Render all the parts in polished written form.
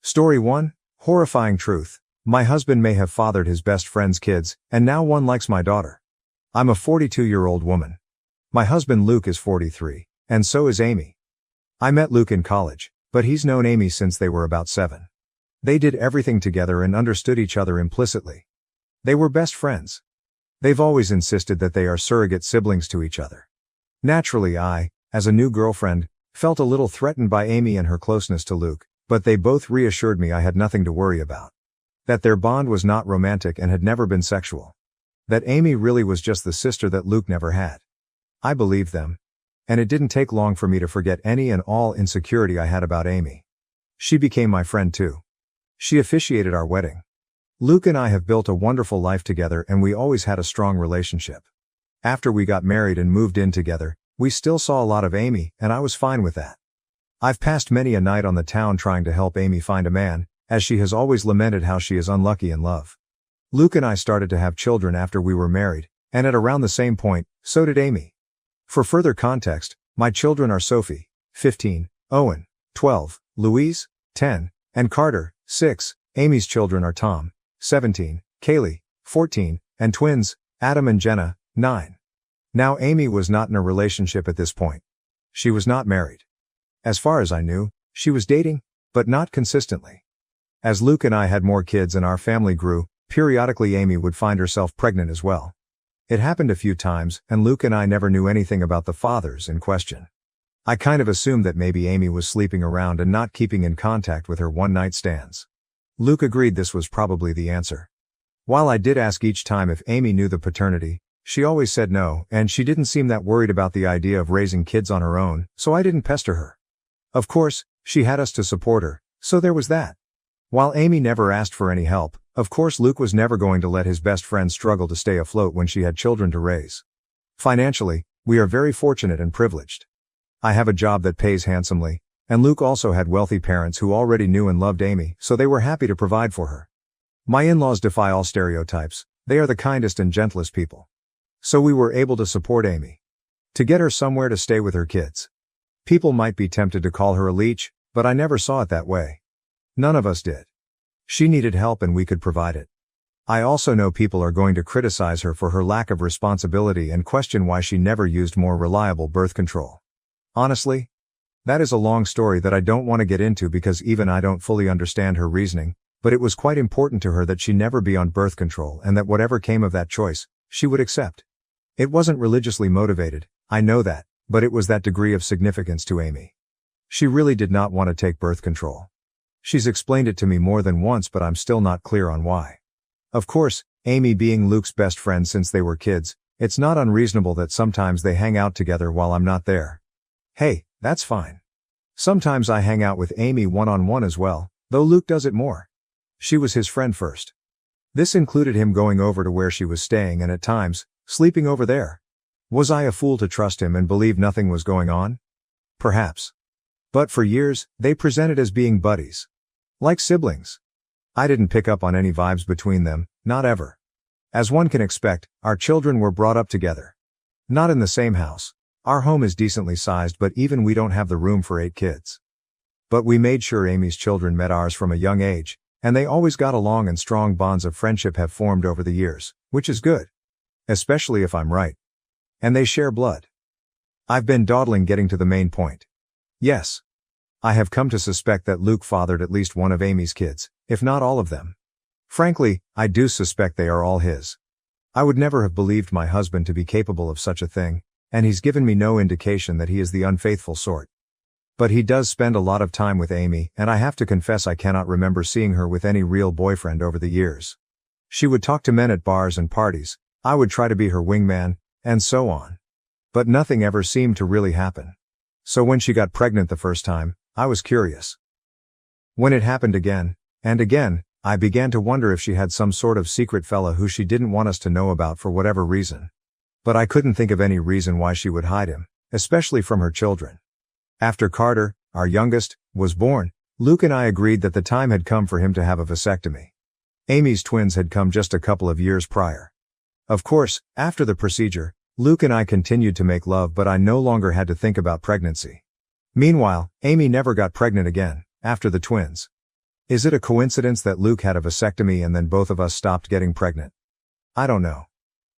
Story 1. Horrifying truth. My husband may have fathered his best friend's kids, and now one likes my daughter. I'm a 42-year-old woman. My husband Luke is 43, and so is Amy. I met Luke in college, but he's known Amy since they were about 7. They did everything together and understood each other implicitly. They were best friends. They've always insisted that they are surrogate siblings to each other. Naturally I, as a new girlfriend, felt a little threatened by Amy and her closeness to Luke, but they both reassured me I had nothing to worry about. That their bond was not romantic and had never been sexual. That Amy really was just the sister that Luke never had. I believed them. And it didn't take long for me to forget any and all insecurity I had about Amy. She became my friend too. She officiated our wedding. Luke and I have built a wonderful life together and we always had a strong relationship. After we got married and moved in together, we still saw a lot of Amy, and I was fine with that. I've passed many a night on the town trying to help Amy find a man, as she has always lamented how she is unlucky in love. Luke and I started to have children after we were married, and at around the same point, so did Amy. For further context, my children are Sophie, 15, Owen, 12, Louise, 10, and Carter, 6. Amy's children are Tom, 17, Kaylee, 14, and twins, Adam and Jenna, 9. Now Amy was not in a relationship at this point. She was not married. As far as I knew, she was dating, but not consistently. As Luke and I had more kids and our family grew, periodically Amy would find herself pregnant as well. It happened a few times, and Luke and I never knew anything about the fathers in question. I kind of assumed that maybe Amy was sleeping around and not keeping in contact with her one-night stands. Luke agreed this was probably the answer. While I did ask each time if Amy knew the paternity, she always said no, and she didn't seem that worried about the idea of raising kids on her own, so I didn't pester her. Of course, she had us to support her, so there was that. While Amy never asked for any help, of course Luke was never going to let his best friend struggle to stay afloat when she had children to raise. Financially, we are very fortunate and privileged. I have a job that pays handsomely, and Luke also had wealthy parents who already knew and loved Amy, so they were happy to provide for her. My in-laws defy all stereotypes. They are the kindest and gentlest people. So we were able to support Amy. To get her somewhere to stay with her kids. People might be tempted to call her a leech, but I never saw it that way. None of us did. She needed help and we could provide it. I also know people are going to criticize her for her lack of responsibility and question why she never used more reliable birth control. Honestly, that is a long story that I don't want to get into because even I don't fully understand her reasoning, but it was quite important to her that she never be on birth control and that whatever came of that choice, she would accept. It wasn't religiously motivated, I know that, but it was that degree of significance to Amy. She really did not want to take birth control. She's explained it to me more than once, but I'm still not clear on why. Of course, Amy being Luke's best friend since they were kids, it's not unreasonable that sometimes they hang out together while I'm not there. Hey, that's fine. Sometimes I hang out with Amy one-on-one as well, though Luke does it more. She was his friend first. This included him going over to where she was staying and at times, sleeping over there. Was I a fool to trust him and believe nothing was going on? Perhaps. But for years, they presented as being buddies. Like siblings. I didn't pick up on any vibes between them, not ever. As one can expect, our children were brought up together. Not in the same house. Our home is decently sized, but even we don't have the room for 8 kids. But we made sure Amy's children met ours from a young age, and they always got along and strong bonds of friendship have formed over the years, which is good. Especially if I'm right. And they share blood. I've been dawdling getting to the main point. Yes. I have come to suspect that Luke fathered at least one of Amy's kids, if not all of them. Frankly, I do suspect they are all his. I would never have believed my husband to be capable of such a thing, and he's given me no indication that he is the unfaithful sort. But he does spend a lot of time with Amy, and I have to confess I cannot remember seeing her with any real boyfriend over the years. She would talk to men at bars and parties, I would try to be her wingman, and so on. But nothing ever seemed to really happen. So when she got pregnant the first time, I was curious. When it happened again, and again, I began to wonder if she had some sort of secret fella who she didn't want us to know about for whatever reason. But I couldn't think of any reason why she would hide him, especially from her children. After Carter, our youngest, was born, Luke and I agreed that the time had come for him to have a vasectomy. Amy's twins had come just a couple of years prior. Of course, after the procedure, Luke and I continued to make love, but I no longer had to think about pregnancy. Meanwhile, Amy never got pregnant again, after the twins. Is it a coincidence that Luke had a vasectomy and then both of us stopped getting pregnant? I don't know.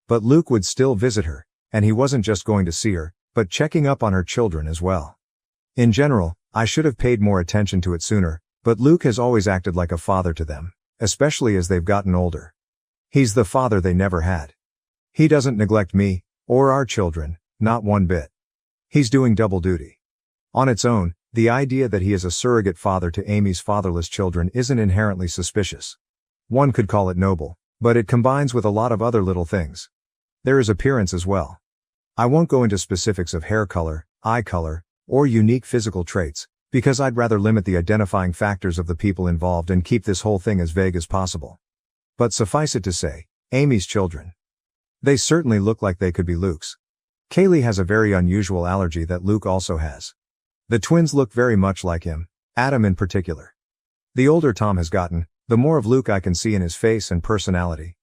But Luke would still visit her, and he wasn't just going to see her, but checking up on her children as well. In general, I should have paid more attention to it sooner, but Luke has always acted like a father to them, especially as they've gotten older. He's the father they never had. He doesn't neglect me, or our children, not one bit. He's doing double duty. On its own, the idea that he is a surrogate father to Amy's fatherless children isn't inherently suspicious. One could call it noble, but it combines with a lot of other little things. There is appearance as well. I won't go into specifics of hair color, eye color, or unique physical traits, because I'd rather limit the identifying factors of the people involved and keep this whole thing as vague as possible. But suffice it to say, Amy's children. They certainly look like they could be Luke's. Kaylee has a very unusual allergy that Luke also has. The twins look very much like him, Adam in particular. The older Tom has gotten, the more of Luke I can see in his face and personality.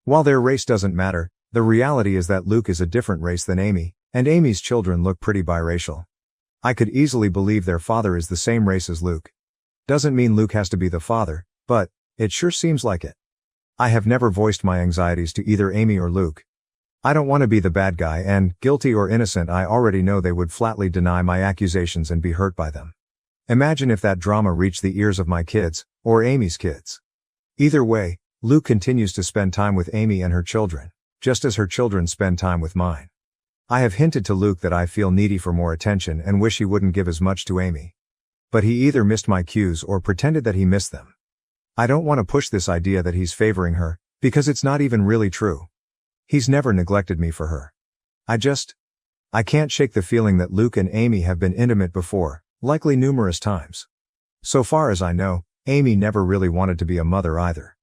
While their race doesn't matter, the reality is that Luke is a different race than Amy, and Amy's children look pretty biracial. I could easily believe their father is the same race as Luke. Doesn't mean Luke has to be the father, but it sure seems like it. I have never voiced my anxieties to either Amy or Luke. I don't want to be the bad guy and, guilty or innocent, I already know they would flatly deny my accusations and be hurt by them. Imagine if that drama reached the ears of my kids, or Amy's kids. Either way, Luke continues to spend time with Amy and her children, just as her children spend time with mine. I have hinted to Luke that I feel needy for more attention and wish he wouldn't give as much to Amy. But he either missed my cues or pretended that he missed them. I don't want to push this idea that he's favoring her, because it's not even really true. He's never neglected me for her. I can't shake the feeling that Luke and Amy have been intimate before, likely numerous times. So far as I know, Amy never really wanted to be a mother either.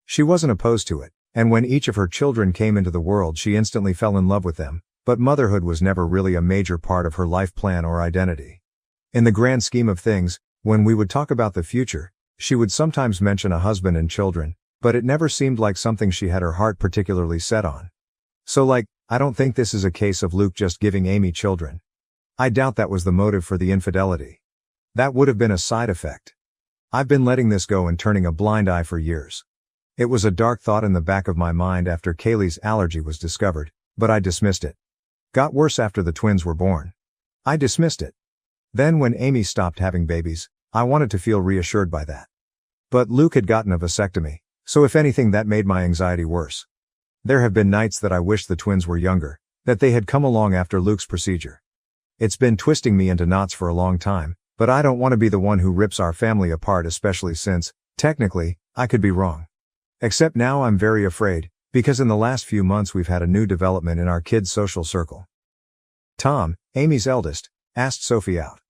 She wasn't opposed to it, and when each of her children came into the world she instantly fell in love with them, but motherhood was never really a major part of her life plan or identity. In the grand scheme of things, when we would talk about the future, she would sometimes mention a husband and children, but it never seemed like something she had her heart particularly set on. So I don't think this is a case of Luke just giving Amy children. I doubt that was the motive for the infidelity. That would have been a side effect. I've been letting this go and turning a blind eye for years. It was a dark thought in the back of my mind after Kaylee's allergy was discovered, but I dismissed it. Got worse after the twins were born. I dismissed it. Then when Amy stopped having babies, I wanted to feel reassured by that. But Luke had gotten a vasectomy, so if anything that made my anxiety worse. There have been nights that I wish the twins were younger, that they had come along after Luke's procedure. It's been twisting me into knots for a long time, but I don't want to be the one who rips our family apart, especially since, technically, I could be wrong. Except now I'm very afraid, because in the last few months we've had a new development in our kids' social circle. Tom, Amy's eldest, asked Sophie out.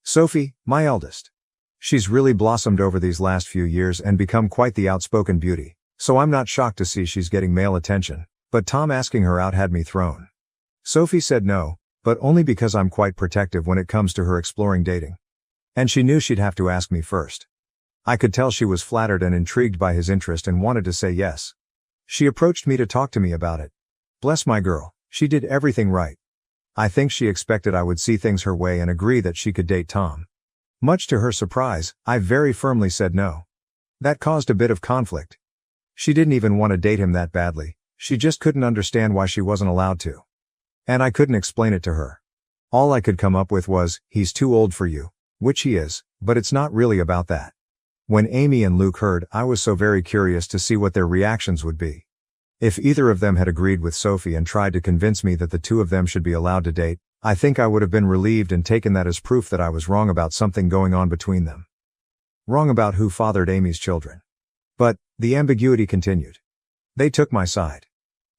Sophie, my eldest. She's really blossomed over these last few years and become quite the outspoken beauty, so I'm not shocked to see she's getting male attention, but Tom asking her out had me thrown. Sophie said no, but only because I'm quite protective when it comes to her exploring dating. And she knew she'd have to ask me first. I could tell she was flattered and intrigued by his interest and wanted to say yes. She approached me to talk to me about it. Bless my girl, she did everything right. I think she expected I would see things her way and agree that she could date Tom. Much to her surprise, I very firmly said no. That caused a bit of conflict. She didn't even want to date him that badly, she just couldn't understand why she wasn't allowed to. And I couldn't explain it to her. All I could come up with was, he's too old for you, which he is, but it's not really about that. When Amy and Luke heard, I was so very curious to see what their reactions would be. If either of them had agreed with Sophie and tried to convince me that the two of them should be allowed to date, I think I would have been relieved and taken that as proof that I was wrong about something going on between them. Wrong about who fathered Amy's children. But the ambiguity continued. They took my side.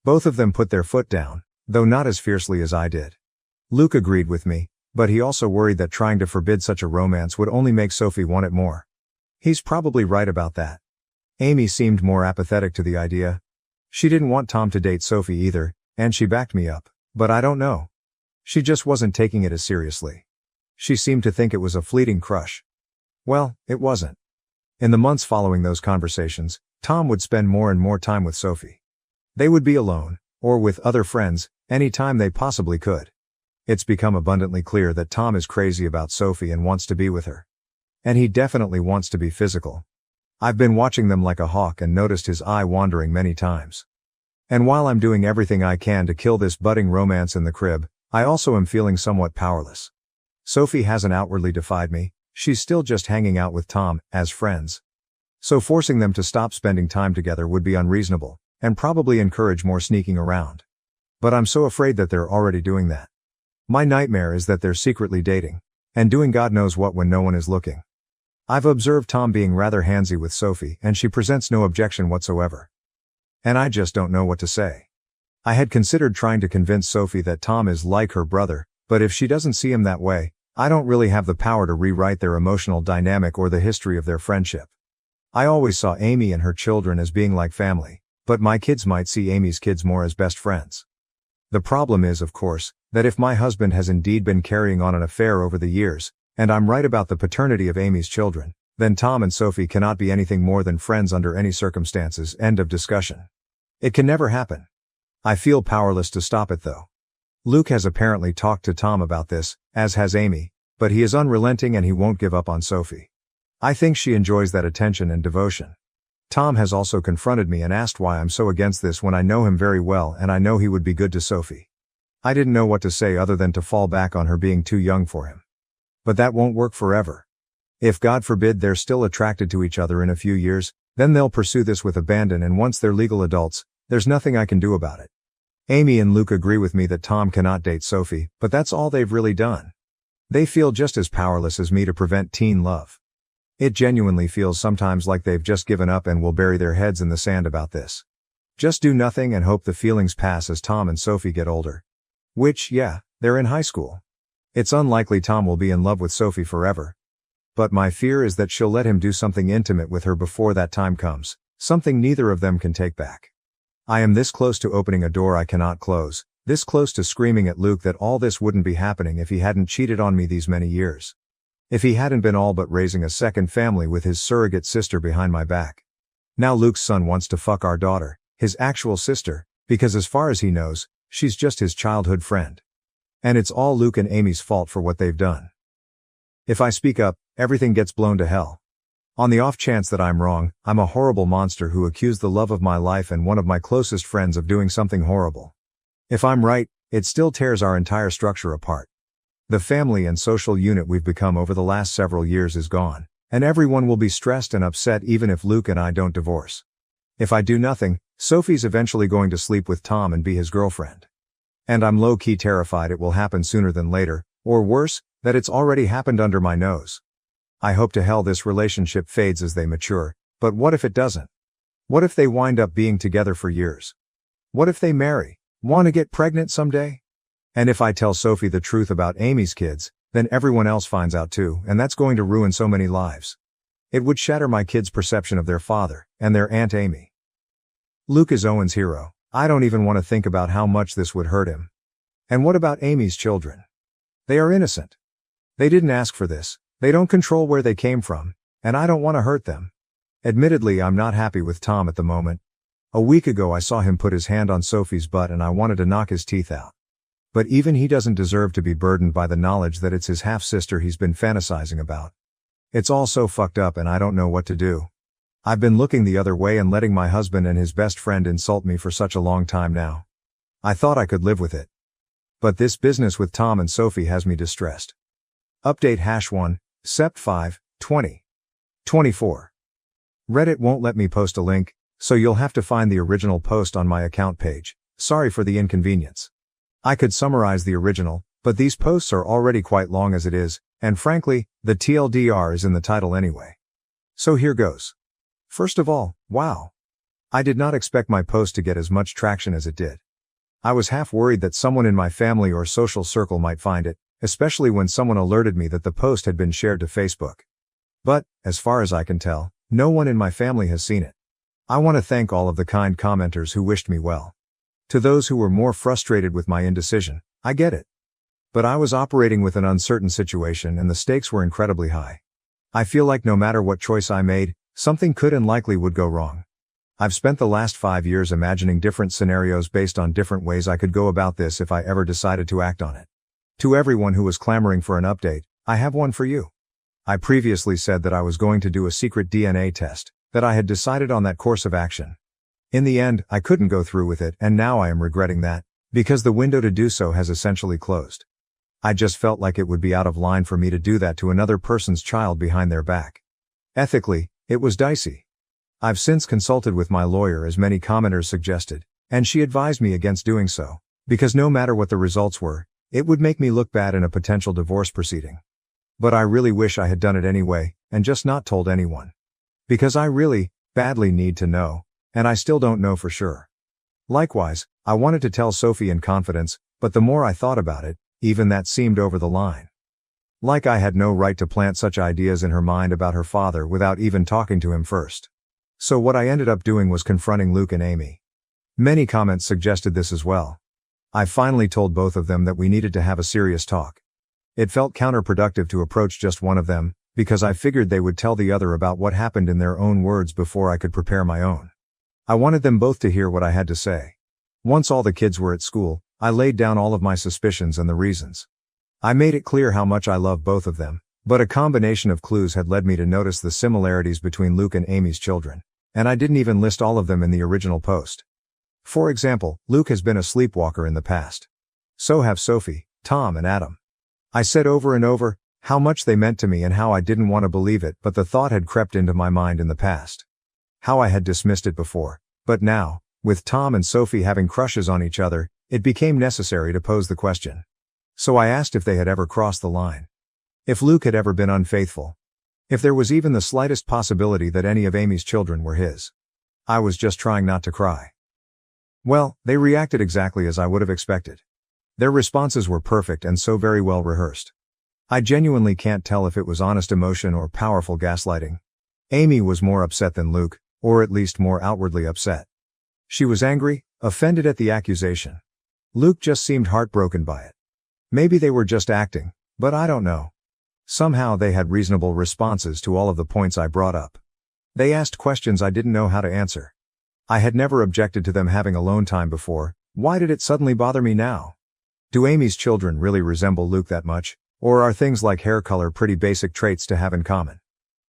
Both of them put their foot down, though not as fiercely as I did. Luke agreed with me, but he also worried that trying to forbid such a romance would only make Sophie want it more. He's probably right about that. Amy seemed more apathetic to the idea. She didn't want Tom to date Sophie either, and she backed me up, but I don't know. She just wasn't taking it as seriously. She seemed to think it was a fleeting crush. Well, it wasn't. In the months following those conversations, Tom would spend more and more time with Sophie. They would be alone, or with other friends, any time they possibly could. It's become abundantly clear that Tom is crazy about Sophie and wants to be with her. And he definitely wants to be physical. I've been watching them like a hawk and noticed his eye wandering many times. And while I'm doing everything I can to kill this budding romance in the crib, I also am feeling somewhat powerless. Sophie hasn't outwardly defied me, she's still just hanging out with Tom, as friends. So forcing them to stop spending time together would be unreasonable, and probably encourage more sneaking around. But I'm so afraid that they're already doing that. My nightmare is that they're secretly dating, and doing God knows what when no one is looking. I've observed Tom being rather handsy with Sophie, and she presents no objection whatsoever. And I just don't know what to say. I had considered trying to convince Sophie that Tom is like her brother, but if she doesn't see him that way, I don't really have the power to rewrite their emotional dynamic or the history of their friendship. I always saw Amy and her children as being like family, but my kids might see Amy's kids more as best friends. The problem is, of course, that if my husband has indeed been carrying on an affair over the years, and I'm right about the paternity of Amy's children, then Tom and Sophie cannot be anything more than friends under any circumstances. End of discussion. It can never happen. I feel powerless to stop it though. Luke has apparently talked to Tom about this, as has Amy, but he is unrelenting and he won't give up on Sophie. I think she enjoys that attention and devotion. Tom has also confronted me and asked why I'm so against this when I know him very well and I know he would be good to Sophie. I didn't know what to say other than to fall back on her being too young for him. But that won't work forever. If God forbid they're still attracted to each other in a few years, then they'll pursue this with abandon, and once they're legal adults, there's nothing I can do about it. Amy and Luke agree with me that Tom cannot date Sophie, but that's all they've really done. They feel just as powerless as me to prevent teen love. It genuinely feels sometimes like they've just given up and will bury their heads in the sand about this. Just do nothing and hope the feelings pass as Tom and Sophie get older. Which, yeah, they're in high school. It's unlikely Tom will be in love with Sophie forever. But my fear is that she'll let him do something intimate with her before that time comes, something neither of them can take back. I am this close to opening a door I cannot close, this close to screaming at Luke that all this wouldn't be happening if he hadn't cheated on me these many years. If he hadn't been all but raising a second family with his surrogate sister behind my back. Now Luke's son wants to fuck our daughter, his actual sister, because as far as he knows, she's just his childhood friend. And it's all Luke and Amy's fault for what they've done. If I speak up, everything gets blown to hell. On the off chance that I'm wrong, I'm a horrible monster who accused the love of my life and one of my closest friends of doing something horrible. If I'm right, it still tears our entire structure apart. The family and social unit we've become over the last several years is gone, and everyone will be stressed and upset even if Luke and I don't divorce. If I do nothing, Sophie's eventually going to sleep with Tom and be his girlfriend. And I'm low-key terrified it will happen sooner than later, or worse, that it's already happened under my nose. I hope to hell this relationship fades as they mature, but what if it doesn't? What if they wind up being together for years? What if they marry, want to get pregnant someday? And if I tell Sophie the truth about Amy's kids, then everyone else finds out too, and that's going to ruin so many lives. It would shatter my kids' perception of their father, and their Aunt Amy. Luke is Owen's hero. I don't even want to think about how much this would hurt him. And what about Amy's children? They are innocent. They didn't ask for this, they don't control where they came from, and I don't want to hurt them. Admittedly, I'm not happy with Tom at the moment. A week ago I saw him put his hand on Sophie's butt and I wanted to knock his teeth out. But even he doesn't deserve to be burdened by the knowledge that it's his half-sister he's been fantasizing about. It's all so fucked up and I don't know what to do. I've been looking the other way and letting my husband and his best friend insult me for such a long time now. I thought I could live with it. But this business with Tom and Sophie has me distressed. Update #1, Sept 5, 2024. Reddit won't let me post a link, so you'll have to find the original post on my account page. Sorry for the inconvenience. I could summarize the original, but these posts are already quite long as it is, and frankly, the TLDR is in the title anyway. So here goes. First of all, wow. I did not expect my post to get as much traction as it did. I was half worried that someone in my family or social circle might find it, especially when someone alerted me that the post had been shared to Facebook. But, as far as I can tell, no one in my family has seen it. I want to thank all of the kind commenters who wished me well. To those who were more frustrated with my indecision, I get it. But I was operating with an uncertain situation and the stakes were incredibly high. I feel like no matter what choice I made, something could and likely would go wrong. I've spent the last 5 years imagining different scenarios based on different ways I could go about this if I ever decided to act on it. To everyone who was clamoring for an update, I have one for you. I previously said that I was going to do a secret DNA test, that I had decided on that course of action. In the end, I couldn't go through with it, and now I am regretting that, because the window to do so has essentially closed. I just felt like it would be out of line for me to do that to another person's child behind their back. Ethically, it was dicey. I've since consulted with my lawyer, as many commenters suggested, and she advised me against doing so, because no matter what the results were, it would make me look bad in a potential divorce proceeding. But I really wish I had done it anyway, and just not told anyone. Because I really, badly need to know, and I still don't know for sure. Likewise, I wanted to tell Sophie in confidence, but the more I thought about it, even that seemed over the line. Like I had no right to plant such ideas in her mind about her father without even talking to him first. So what I ended up doing was confronting Luke and Amy. Many comments suggested this as well. I finally told both of them that we needed to have a serious talk. It felt counterproductive to approach just one of them, because I figured they would tell the other about what happened in their own words before I could prepare my own. I wanted them both to hear what I had to say. Once all the kids were at school, I laid down all of my suspicions and the reasons. I made it clear how much I love both of them, but a combination of clues had led me to notice the similarities between Luke and Amy's children, and I didn't even list all of them in the original post. For example, Luke has been a sleepwalker in the past. So have Sophie, Tom, and Adam. I said over and over how much they meant to me and how I didn't want to believe it, but the thought had crept into my mind in the past. How I had dismissed it before, but now, with Tom and Sophie having crushes on each other, it became necessary to pose the question. So I asked if they had ever crossed the line. If Luke had ever been unfaithful. If there was even the slightest possibility that any of Amy's children were his. I was just trying not to cry. Well, they reacted exactly as I would have expected. Their responses were perfect and so very well rehearsed. I genuinely can't tell if it was honest emotion or powerful gaslighting. Amy was more upset than Luke, or at least more outwardly upset. She was angry, offended at the accusation. Luke just seemed heartbroken by it. Maybe they were just acting, but I don't know. Somehow they had reasonable responses to all of the points I brought up. They asked questions I didn't know how to answer. I had never objected to them having alone time before. Why did it suddenly bother me now? Do Amy's children really resemble Luke that much, or are things like hair color pretty basic traits to have in common?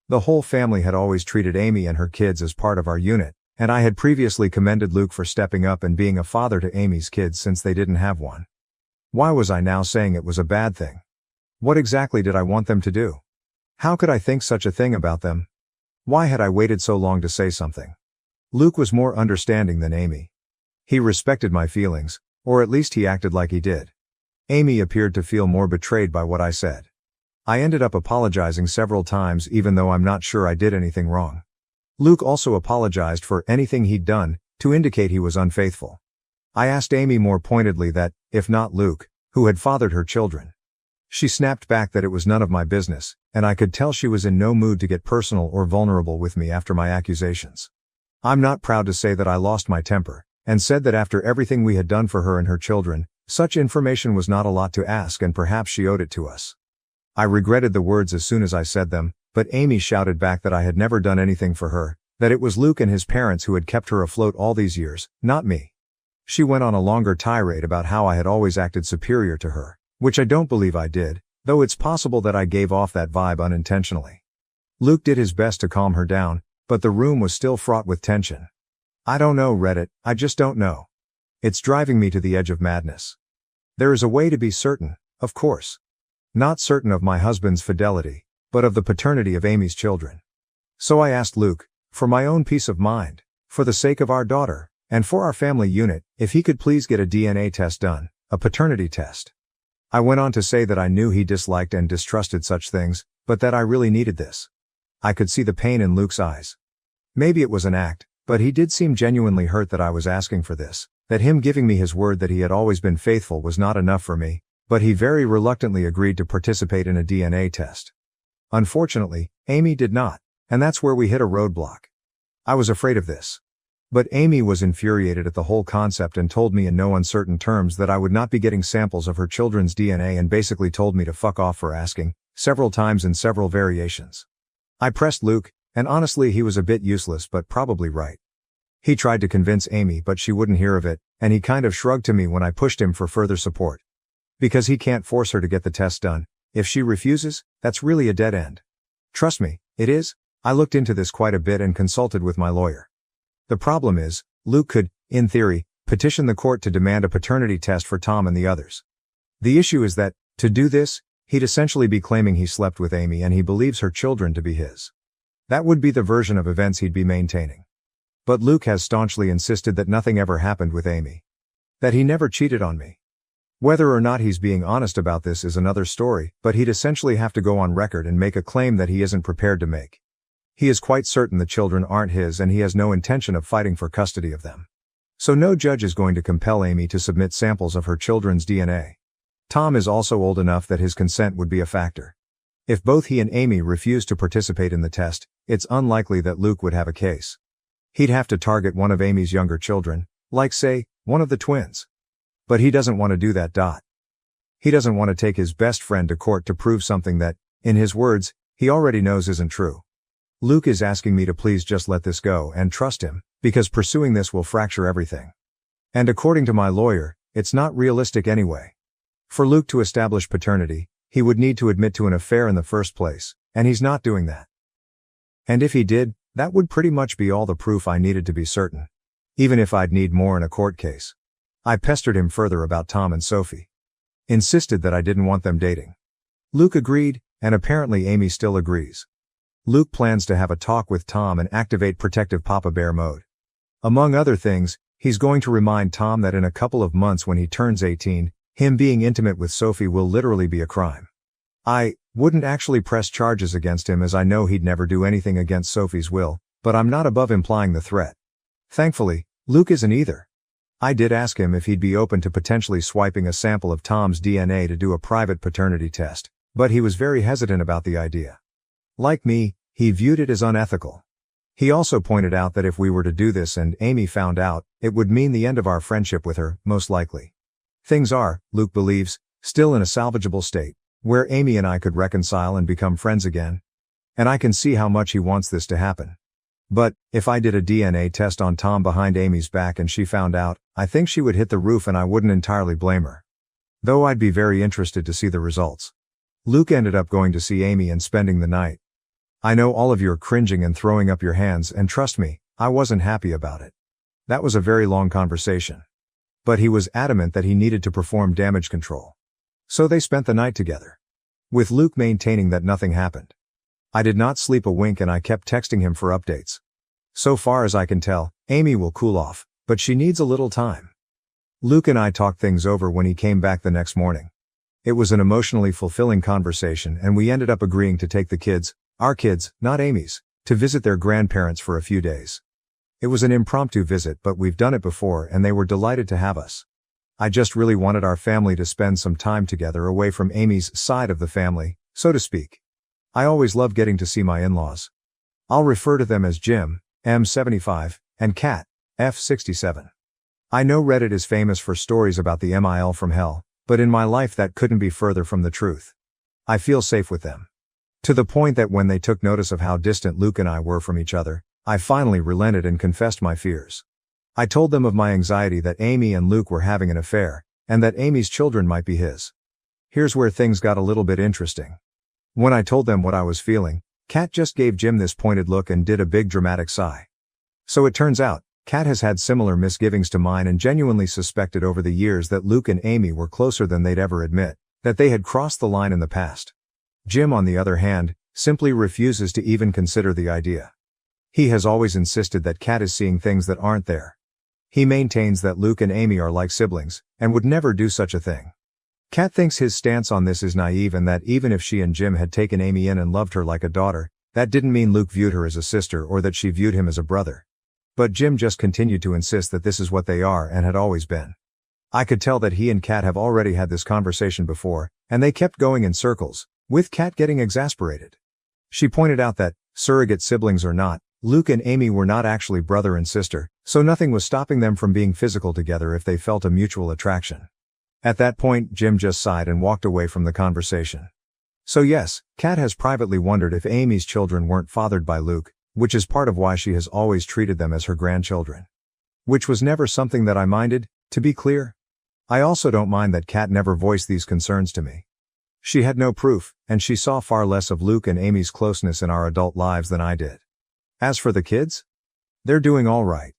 The whole family had always treated Amy and her kids as part of our unit, and I had previously commended Luke for stepping up and being a father to Amy's kids since they didn't have one. Why was I now saying it was a bad thing? What exactly did I want them to do? How could I think such a thing about them? Why had I waited so long to say something? Luke was more understanding than Amy. He respected my feelings, or at least he acted like he did. Amy appeared to feel more betrayed by what I said. I ended up apologizing several times even though I'm not sure I did anything wrong. Luke also apologized for anything he'd done, to indicate he was unfaithful. I asked Amy more pointedly that, if not Luke, who had fathered her children. She snapped back that it was none of my business, and I could tell she was in no mood to get personal or vulnerable with me after my accusations. I'm not proud to say that I lost my temper, and said that after everything we had done for her and her children, such information was not a lot to ask and perhaps she owed it to us. I regretted the words as soon as I said them, but Amy shouted back that I had never done anything for her, that it was Luke and his parents who had kept her afloat all these years, not me. She went on a longer tirade about how I had always acted superior to her, which I don't believe I did, though it's possible that I gave off that vibe unintentionally. Luke did his best to calm her down, but the room was still fraught with tension. I don't know, Reddit, I just don't know. It's driving me to the edge of madness. There is a way to be certain, of course. Not certain of my husband's fidelity, but of the paternity of Amy's children. So I asked Luke, for my own peace of mind, for the sake of our daughter, and for our family unit, if he could please get a DNA test done, a paternity test. I went on to say that I knew he disliked and distrusted such things, but that I really needed this. I could see the pain in Luke's eyes. Maybe it was an act, but he did seem genuinely hurt that I was asking for this, that him giving me his word that he had always been faithful was not enough for me, but he very reluctantly agreed to participate in a DNA test. Unfortunately, Amy did not, and that's where we hit a roadblock. I was afraid of this. But Amy was infuriated at the whole concept and told me in no uncertain terms that I would not be getting samples of her children's DNA and basically told me to fuck off for asking, several times in several variations. I pressed Luke, and honestly he was a bit useless but probably right. He tried to convince Amy but she wouldn't hear of it, and he kind of shrugged to me when I pushed him for further support. Because he can't force her to get the test done. If she refuses, that's really a dead end. Trust me, it is. I looked into this quite a bit and consulted with my lawyer. The problem is, Luke could, in theory, petition the court to demand a paternity test for Tom and the others. The issue is that, to do this, he'd essentially be claiming he slept with Amy and he believes her children to be his. That would be the version of events he'd be maintaining. But Luke has staunchly insisted that nothing ever happened with Amy. That he never cheated on me. Whether or not he's being honest about this is another story, but he'd essentially have to go on record and make a claim that he isn't prepared to make. He is quite certain the children aren't his and he has no intention of fighting for custody of them. So no judge is going to compel Amy to submit samples of her children's DNA. Tom is also old enough that his consent would be a factor. If both he and Amy refuse to participate in the test, it's unlikely that Luke would have a case. He'd have to target one of Amy's younger children, like say, one of the twins. But he doesn't want to do that. He doesn't want to take his best friend to court to prove something that, in his words, he already knows isn't true. Luke is asking me to please just let this go and trust him, because pursuing this will fracture everything. And according to my lawyer, it's not realistic anyway. For Luke to establish paternity, he would need to admit to an affair in the first place, and he's not doing that. And if he did, that would pretty much be all the proof I needed to be certain. Even if I'd need more in a court case. I pestered him further about Tom and Sophie. Insisted that I didn't want them dating. Luke agreed, and apparently Amy still agrees. Luke plans to have a talk with Tom and activate protective Papa Bear mode. Among other things, he's going to remind Tom that in a couple of months when he turns 18, him being intimate with Sophie will literally be a crime. I wouldn't actually press charges against him as I know he'd never do anything against Sophie's will, but I'm not above implying the threat. Thankfully, Luke isn't either. I did ask him if he'd be open to potentially swiping a sample of Tom's DNA to do a private paternity test, but he was very hesitant about the idea. Like me, he viewed it as unethical. He also pointed out that if we were to do this and Amy found out, it would mean the end of our friendship with her, most likely. Things are, Luke believes, still in a salvageable state, where Amy and I could reconcile and become friends again. And I can see how much he wants this to happen. But, if I did a DNA test on Tom behind Amy's back and she found out, I think she would hit the roof and I wouldn't entirely blame her. Though I'd be very interested to see the results. Luke ended up going to see Amy and spending the night. I know all of you are cringing and throwing up your hands, and trust me, I wasn't happy about it. That was a very long conversation. But he was adamant that he needed to perform damage control. So they spent the night together. With Luke maintaining that nothing happened. I did not sleep a wink and I kept texting him for updates. So far as I can tell, Amy will cool off, but she needs a little time. Luke and I talked things over when he came back the next morning. It was an emotionally fulfilling conversation and we ended up agreeing to take the kids, our kids, not Amy's, to visit their grandparents for a few days. It was an impromptu visit, but we've done it before and they were delighted to have us. I just really wanted our family to spend some time together away from Amy's side of the family, so to speak. I always love getting to see my in-laws. I'll refer to them as Jim, M75, and Kat, F67. I know Reddit is famous for stories about the MIL from hell, but in my life that couldn't be further from the truth. I feel safe with them. To the point that when they took notice of how distant Luke and I were from each other, I finally relented and confessed my fears. I told them of my anxiety that Amy and Luke were having an affair, and that Amy's children might be his. Here's where things got a little bit interesting. When I told them what I was feeling, Kat just gave Jim this pointed look and did a big dramatic sigh. So it turns out, Kat has had similar misgivings to mine and genuinely suspected over the years that Luke and Amy were closer than they'd ever admit, that they had crossed the line in the past. Jim, on the other hand, simply refuses to even consider the idea. He has always insisted that Kat is seeing things that aren't there. He maintains that Luke and Amy are like siblings, and would never do such a thing. Kat thinks his stance on this is naive and that even if she and Jim had taken Amy in and loved her like a daughter, that didn't mean Luke viewed her as a sister or that she viewed him as a brother. But Jim just continued to insist that this is what they are and had always been. I could tell that he and Kat have already had this conversation before, and they kept going in circles, with Kat getting exasperated. She pointed out that, surrogate siblings or not, Luke and Amy were not actually brother and sister, so nothing was stopping them from being physical together if they felt a mutual attraction. At that point, Jim just sighed and walked away from the conversation. So yes, Kat has privately wondered if Amy's children weren't fathered by Luke, which is part of why she has always treated them as her grandchildren. Which was never something that I minded, to be clear. I also don't mind that Kat never voiced these concerns to me. She had no proof, and she saw far less of Luke and Amy's closeness in our adult lives than I did. As for the kids? They're doing all right.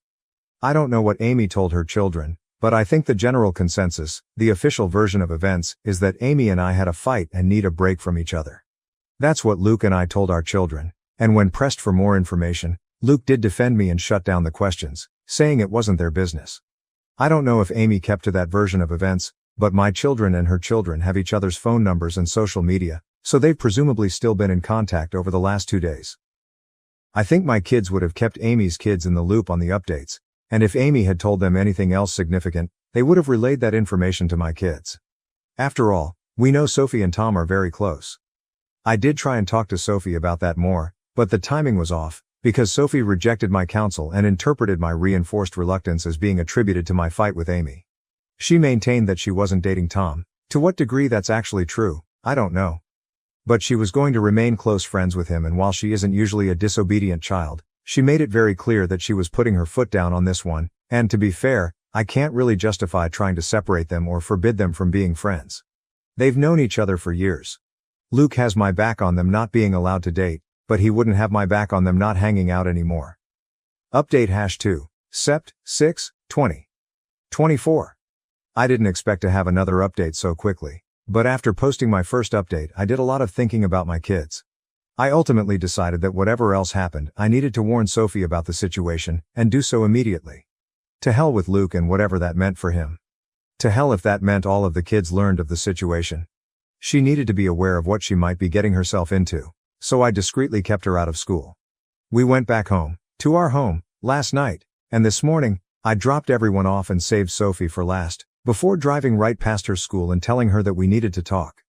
I don't know what Amy told her children, but I think the general consensus, the official version of events, is that Amy and I had a fight and need a break from each other. That's what Luke and I told our children, and when pressed for more information, Luke did defend me and shut down the questions, saying it wasn't their business. I don't know if Amy kept to that version of events, but my children and her children have each other's phone numbers and social media, so they've presumably still been in contact over the last 2 days. I think my kids would have kept Amy's kids in the loop on the updates, and if Amy had told them anything else significant, they would have relayed that information to my kids. After all, we know Sophie and Tom are very close. I did try and talk to Sophie about that more, but the timing was off, because Sophie rejected my counsel and interpreted my reinforced reluctance as being attributed to my fight with Amy. She maintained that she wasn't dating Tom. To what degree that's actually true, I don't know. But she was going to remain close friends with him, and while she isn't usually a disobedient child, she made it very clear that she was putting her foot down on this one, and to be fair, I can't really justify trying to separate them or forbid them from being friends. They've known each other for years. Luke has my back on them not being allowed to date, but he wouldn't have my back on them not hanging out anymore. Update #2, Sept. 6, 2024. I didn't expect to have another update so quickly, but after posting my first update I did a lot of thinking about my kids. I ultimately decided that whatever else happened, I needed to warn Sophie about the situation, and do so immediately. To hell with Luke and whatever that meant for him. To hell if that meant all of the kids learned of the situation. She needed to be aware of what she might be getting herself into, so I discreetly kept her out of school. We went back home, to our home, last night, and this morning, I dropped everyone off and saved Sophie for last, before driving right past her school and telling her that we needed to talk.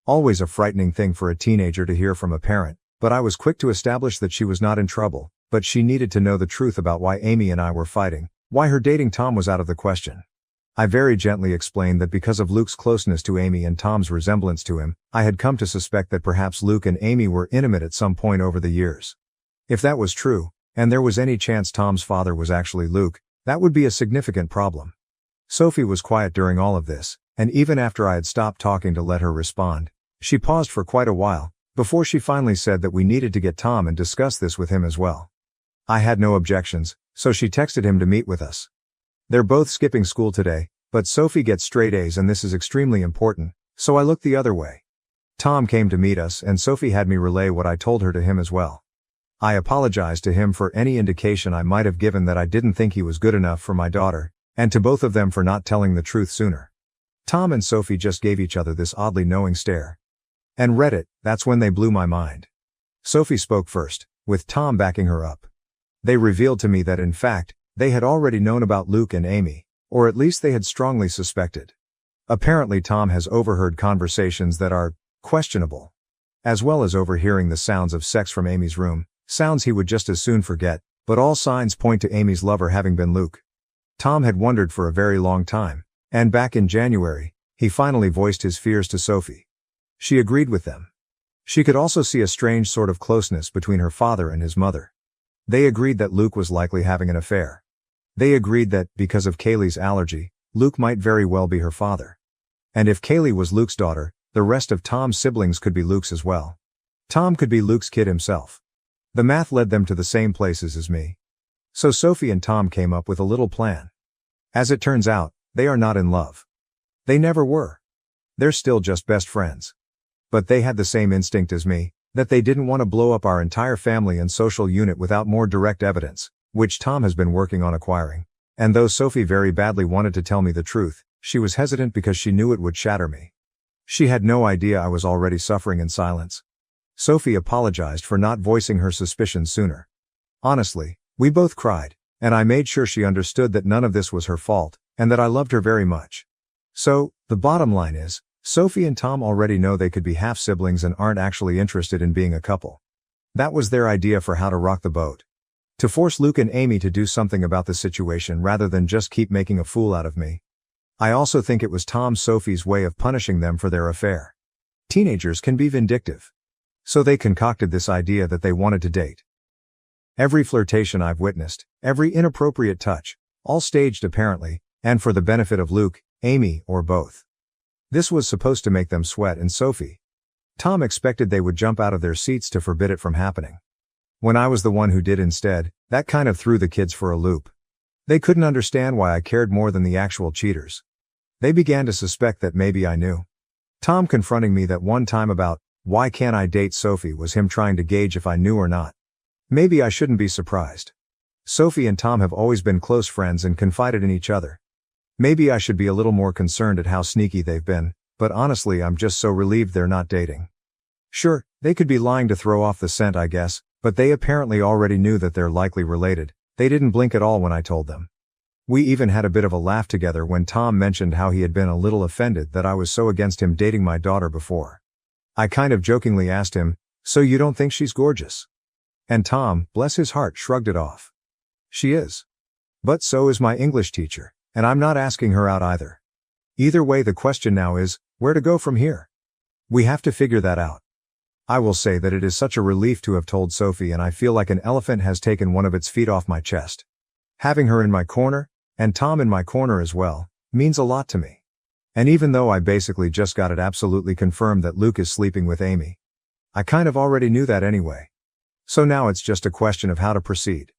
Always a frightening thing for a teenager to hear from a parent, but I was quick to establish that she was not in trouble, but she needed to know the truth about why Amy and I were fighting, why her dating Tom was out of the question. I very gently explained that because of Luke's closeness to Amy and Tom's resemblance to him, I had come to suspect that perhaps Luke and Amy were intimate at some point over the years. If that was true, and there was any chance Tom's father was actually Luke, that would be a significant problem. Sophie was quiet during all of this, and even after I had stopped talking to let her respond, she paused for quite a while, before she finally said that we needed to get Tom and discuss this with him as well. I had no objections, so she texted him to meet with us. They're both skipping school today, but Sophie gets straight A's and this is extremely important, so I looked the other way. Tom came to meet us and Sophie had me relay what I told her to him as well. I apologized to him for any indication I might have given that I didn't think he was good enough for my daughter, and to both of them for not telling the truth sooner. Tom and Sophie just gave each other this oddly knowing stare. And read it, that's when they blew my mind. Sophie spoke first, with Tom backing her up. They revealed to me that in fact, they had already known about Luke and Amy, or at least they had strongly suspected. Apparently Tom has overheard conversations that are questionable, as well as overhearing the sounds of sex from Amy's room, sounds he would just as soon forget, but all signs point to Amy's lover having been Luke. Tom had wondered for a very long time, and back in January, he finally voiced his fears to Sophie. She agreed with them. She could also see a strange sort of closeness between her father and his mother. They agreed that Luke was likely having an affair. They agreed that, because of Kaylee's allergy, Luke might very well be her father. And if Kaylee was Luke's daughter, the rest of Tom's siblings could be Luke's as well. Tom could be Luke's kid himself. The math led them to the same places as me. So Sophie and Tom came up with a little plan. As it turns out, they are not in love. They never were. They're still just best friends. But they had the same instinct as me, that they didn't want to blow up our entire family and social unit without more direct evidence, which Tom has been working on acquiring. And though Sophie very badly wanted to tell me the truth, she was hesitant because she knew it would shatter me. She had no idea I was already suffering in silence. Sophie apologized for not voicing her suspicions sooner. Honestly, we both cried, and I made sure she understood that none of this was her fault, and that I loved her very much. So, the bottom line is, Sophie and Tom already know they could be half-siblings and aren't actually interested in being a couple. That was their idea for how to rock the boat. To force Luke and Amy to do something about the situation rather than just keep making a fool out of me. I also think it was Sophie's way of punishing them for their affair. Teenagers can be vindictive. So they concocted this idea that they wanted to date. Every flirtation I've witnessed, every inappropriate touch, all staged apparently, and for the benefit of Luke, Amy, or both. This was supposed to make them sweat and Sophie, Tom expected they would jump out of their seats to forbid it from happening. When I was the one who did instead, that kind of threw the kids for a loop. They couldn't understand why I cared more than the actual cheaters. They began to suspect that maybe I knew. Tom confronting me that one time about, why can't I date Sophie, was him trying to gauge if I knew or not. Maybe I shouldn't be surprised. Sophie and Tom have always been close friends and confided in each other. Maybe I should be a little more concerned at how sneaky they've been, but honestly I'm just so relieved they're not dating. Sure, they could be lying to throw off the scent, I guess, but they apparently already knew that they're likely related. They didn't blink at all when I told them. We even had a bit of a laugh together when Tom mentioned how he had been a little offended that I was so against him dating my daughter before. I kind of jokingly asked him, "So you don't think she's gorgeous?" And Tom, bless his heart, shrugged it off. She is. But so is my English teacher, and I'm not asking her out either. Either way, the question now is, where to go from here? We have to figure that out. I will say that it is such a relief to have told Sophie, and I feel like an elephant has taken one of its feet off my chest. Having her in my corner, and Tom in my corner as well, means a lot to me. And even though I basically just got it absolutely confirmed that Luke is sleeping with Amy, I kind of already knew that anyway. So now it's just a question of how to proceed.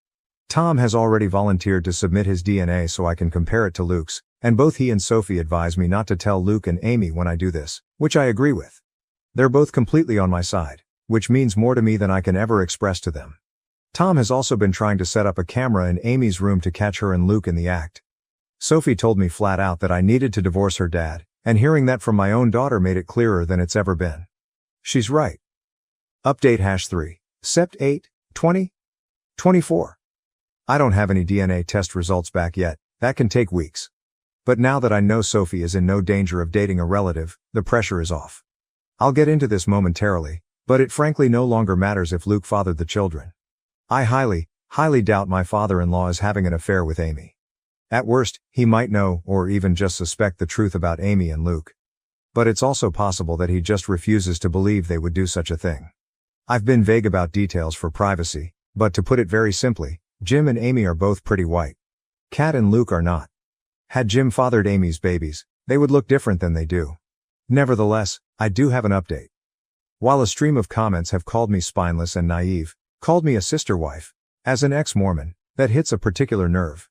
Tom has already volunteered to submit his DNA so I can compare it to Luke's, and both he and Sophie advise me not to tell Luke and Amy when I do this, which I agree with. They're both completely on my side, which means more to me than I can ever express to them. Tom has also been trying to set up a camera in Amy's room to catch her and Luke in the act. Sophie told me flat out that I needed to divorce her dad, and hearing that from my own daughter made it clearer than it's ever been. She's right. Update #3. Sept 8, 2024. I don't have any DNA test results back yet. That can take weeks. But now that I know Sophie is in no danger of dating a relative, the pressure is off. I'll get into this momentarily, but it frankly no longer matters if Luke fathered the children. I highly doubt my father-in-law is having an affair with Amy. At worst, he might know, or even just suspect the truth about Amy and Luke. But it's also possible that he just refuses to believe they would do such a thing. I've been vague about details for privacy, but to put it very simply, Jim and Amy are both pretty white. Kat and Luke are not. Had Jim fathered Amy's babies, they would look different than they do. Nevertheless, I do have an update. While a stream of comments have called me spineless and naive, called me a sister wife, as an ex-Mormon, that hits a particular nerve.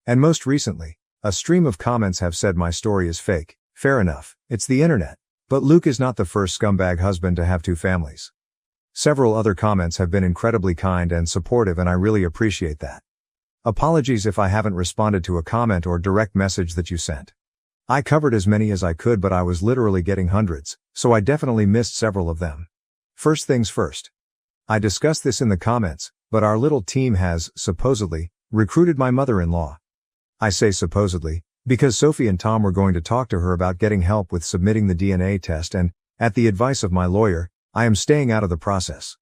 And most recently, a stream of comments have said my story is fake. Fair enough, it's the internet. But Luke is not the first scumbag husband to have two families. Several other comments have been incredibly kind and supportive, and I really appreciate that. Apologies if I haven't responded to a comment or direct message that you sent. I covered as many as I could, but I was literally getting hundreds, so I definitely missed several of them. First things first. I discussed this in the comments, but our little team has, supposedly, recruited my mother-in-law. I say supposedly, because Sophie and Tom were going to talk to her about getting help with submitting the DNA test, and, at the advice of my lawyer, I am staying out of the process.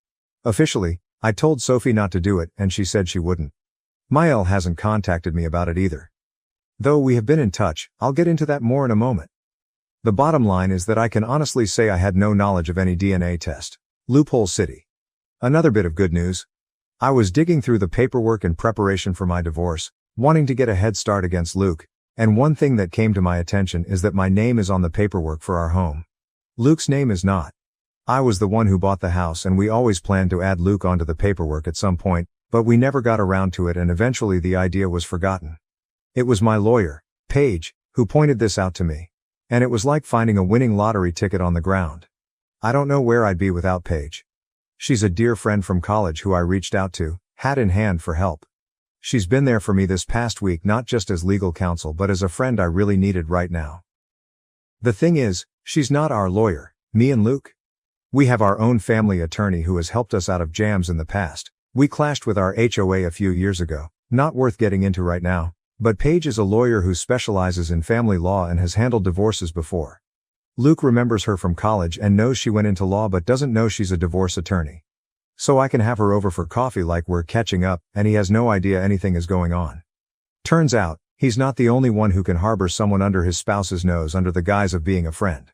Officially, I told Sophie not to do it, and she said she wouldn't. Mael hasn't contacted me about it either. Though we have been in touch, I'll get into that more in a moment. The bottom line is that I can honestly say I had no knowledge of any DNA test. Loophole City. Another bit of good news. I was digging through the paperwork in preparation for my divorce, wanting to get a head start against Luke, and one thing that came to my attention is that my name is on the paperwork for our home. Luke's name is not. I was the one who bought the house, and we always planned to add Luke onto the paperwork at some point, but we never got around to it, and eventually the idea was forgotten. It was my lawyer, Paige, who pointed this out to me. And it was like finding a winning lottery ticket on the ground. I don't know where I'd be without Paige. She's a dear friend from college who I reached out to, hat in hand, for help. She's been there for me this past week, not just as legal counsel but as a friend I really needed right now. The thing is, she's not our lawyer, me and Luke. We have our own family attorney who has helped us out of jams in the past. We clashed with our HOA a few years ago, not worth getting into right now. But Paige is a lawyer who specializes in family law and has handled divorces before. Luke remembers her from college and knows she went into law but doesn't know she's a divorce attorney. So I can have her over for coffee like we're catching up, and he has no idea anything is going on. Turns out, he's not the only one who can harbor someone under his spouse's nose under the guise of being a friend.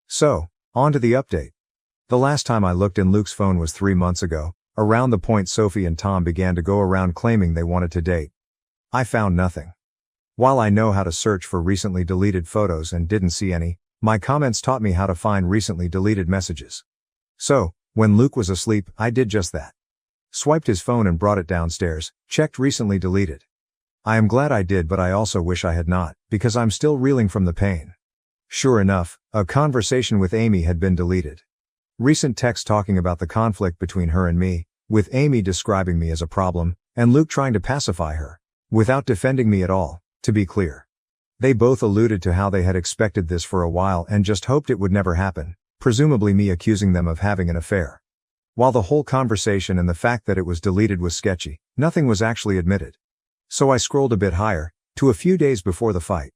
So, on to the update. The last time I looked in Luke's phone was 3 months ago, around the point Sophie and Tom began to go around claiming they wanted to date. I found nothing. While I know how to search for recently deleted photos and didn't see any, my comments taught me how to find recently deleted messages. So, when Luke was asleep, I did just that. Swiped his phone and brought it downstairs, checked recently deleted. I am glad I did, but I also wish I had not, because I'm still reeling from the pain. Sure enough, a conversation with Amy had been deleted. Recent text talking about the conflict between her and me, with Amy describing me as a problem, and Luke trying to pacify her, without defending me at all, to be clear. They both alluded to how they had expected this for a while and just hoped it would never happen, presumably me accusing them of having an affair. While the whole conversation and the fact that it was deleted was sketchy, nothing was actually admitted. So I scrolled a bit higher, to a few days before the fight.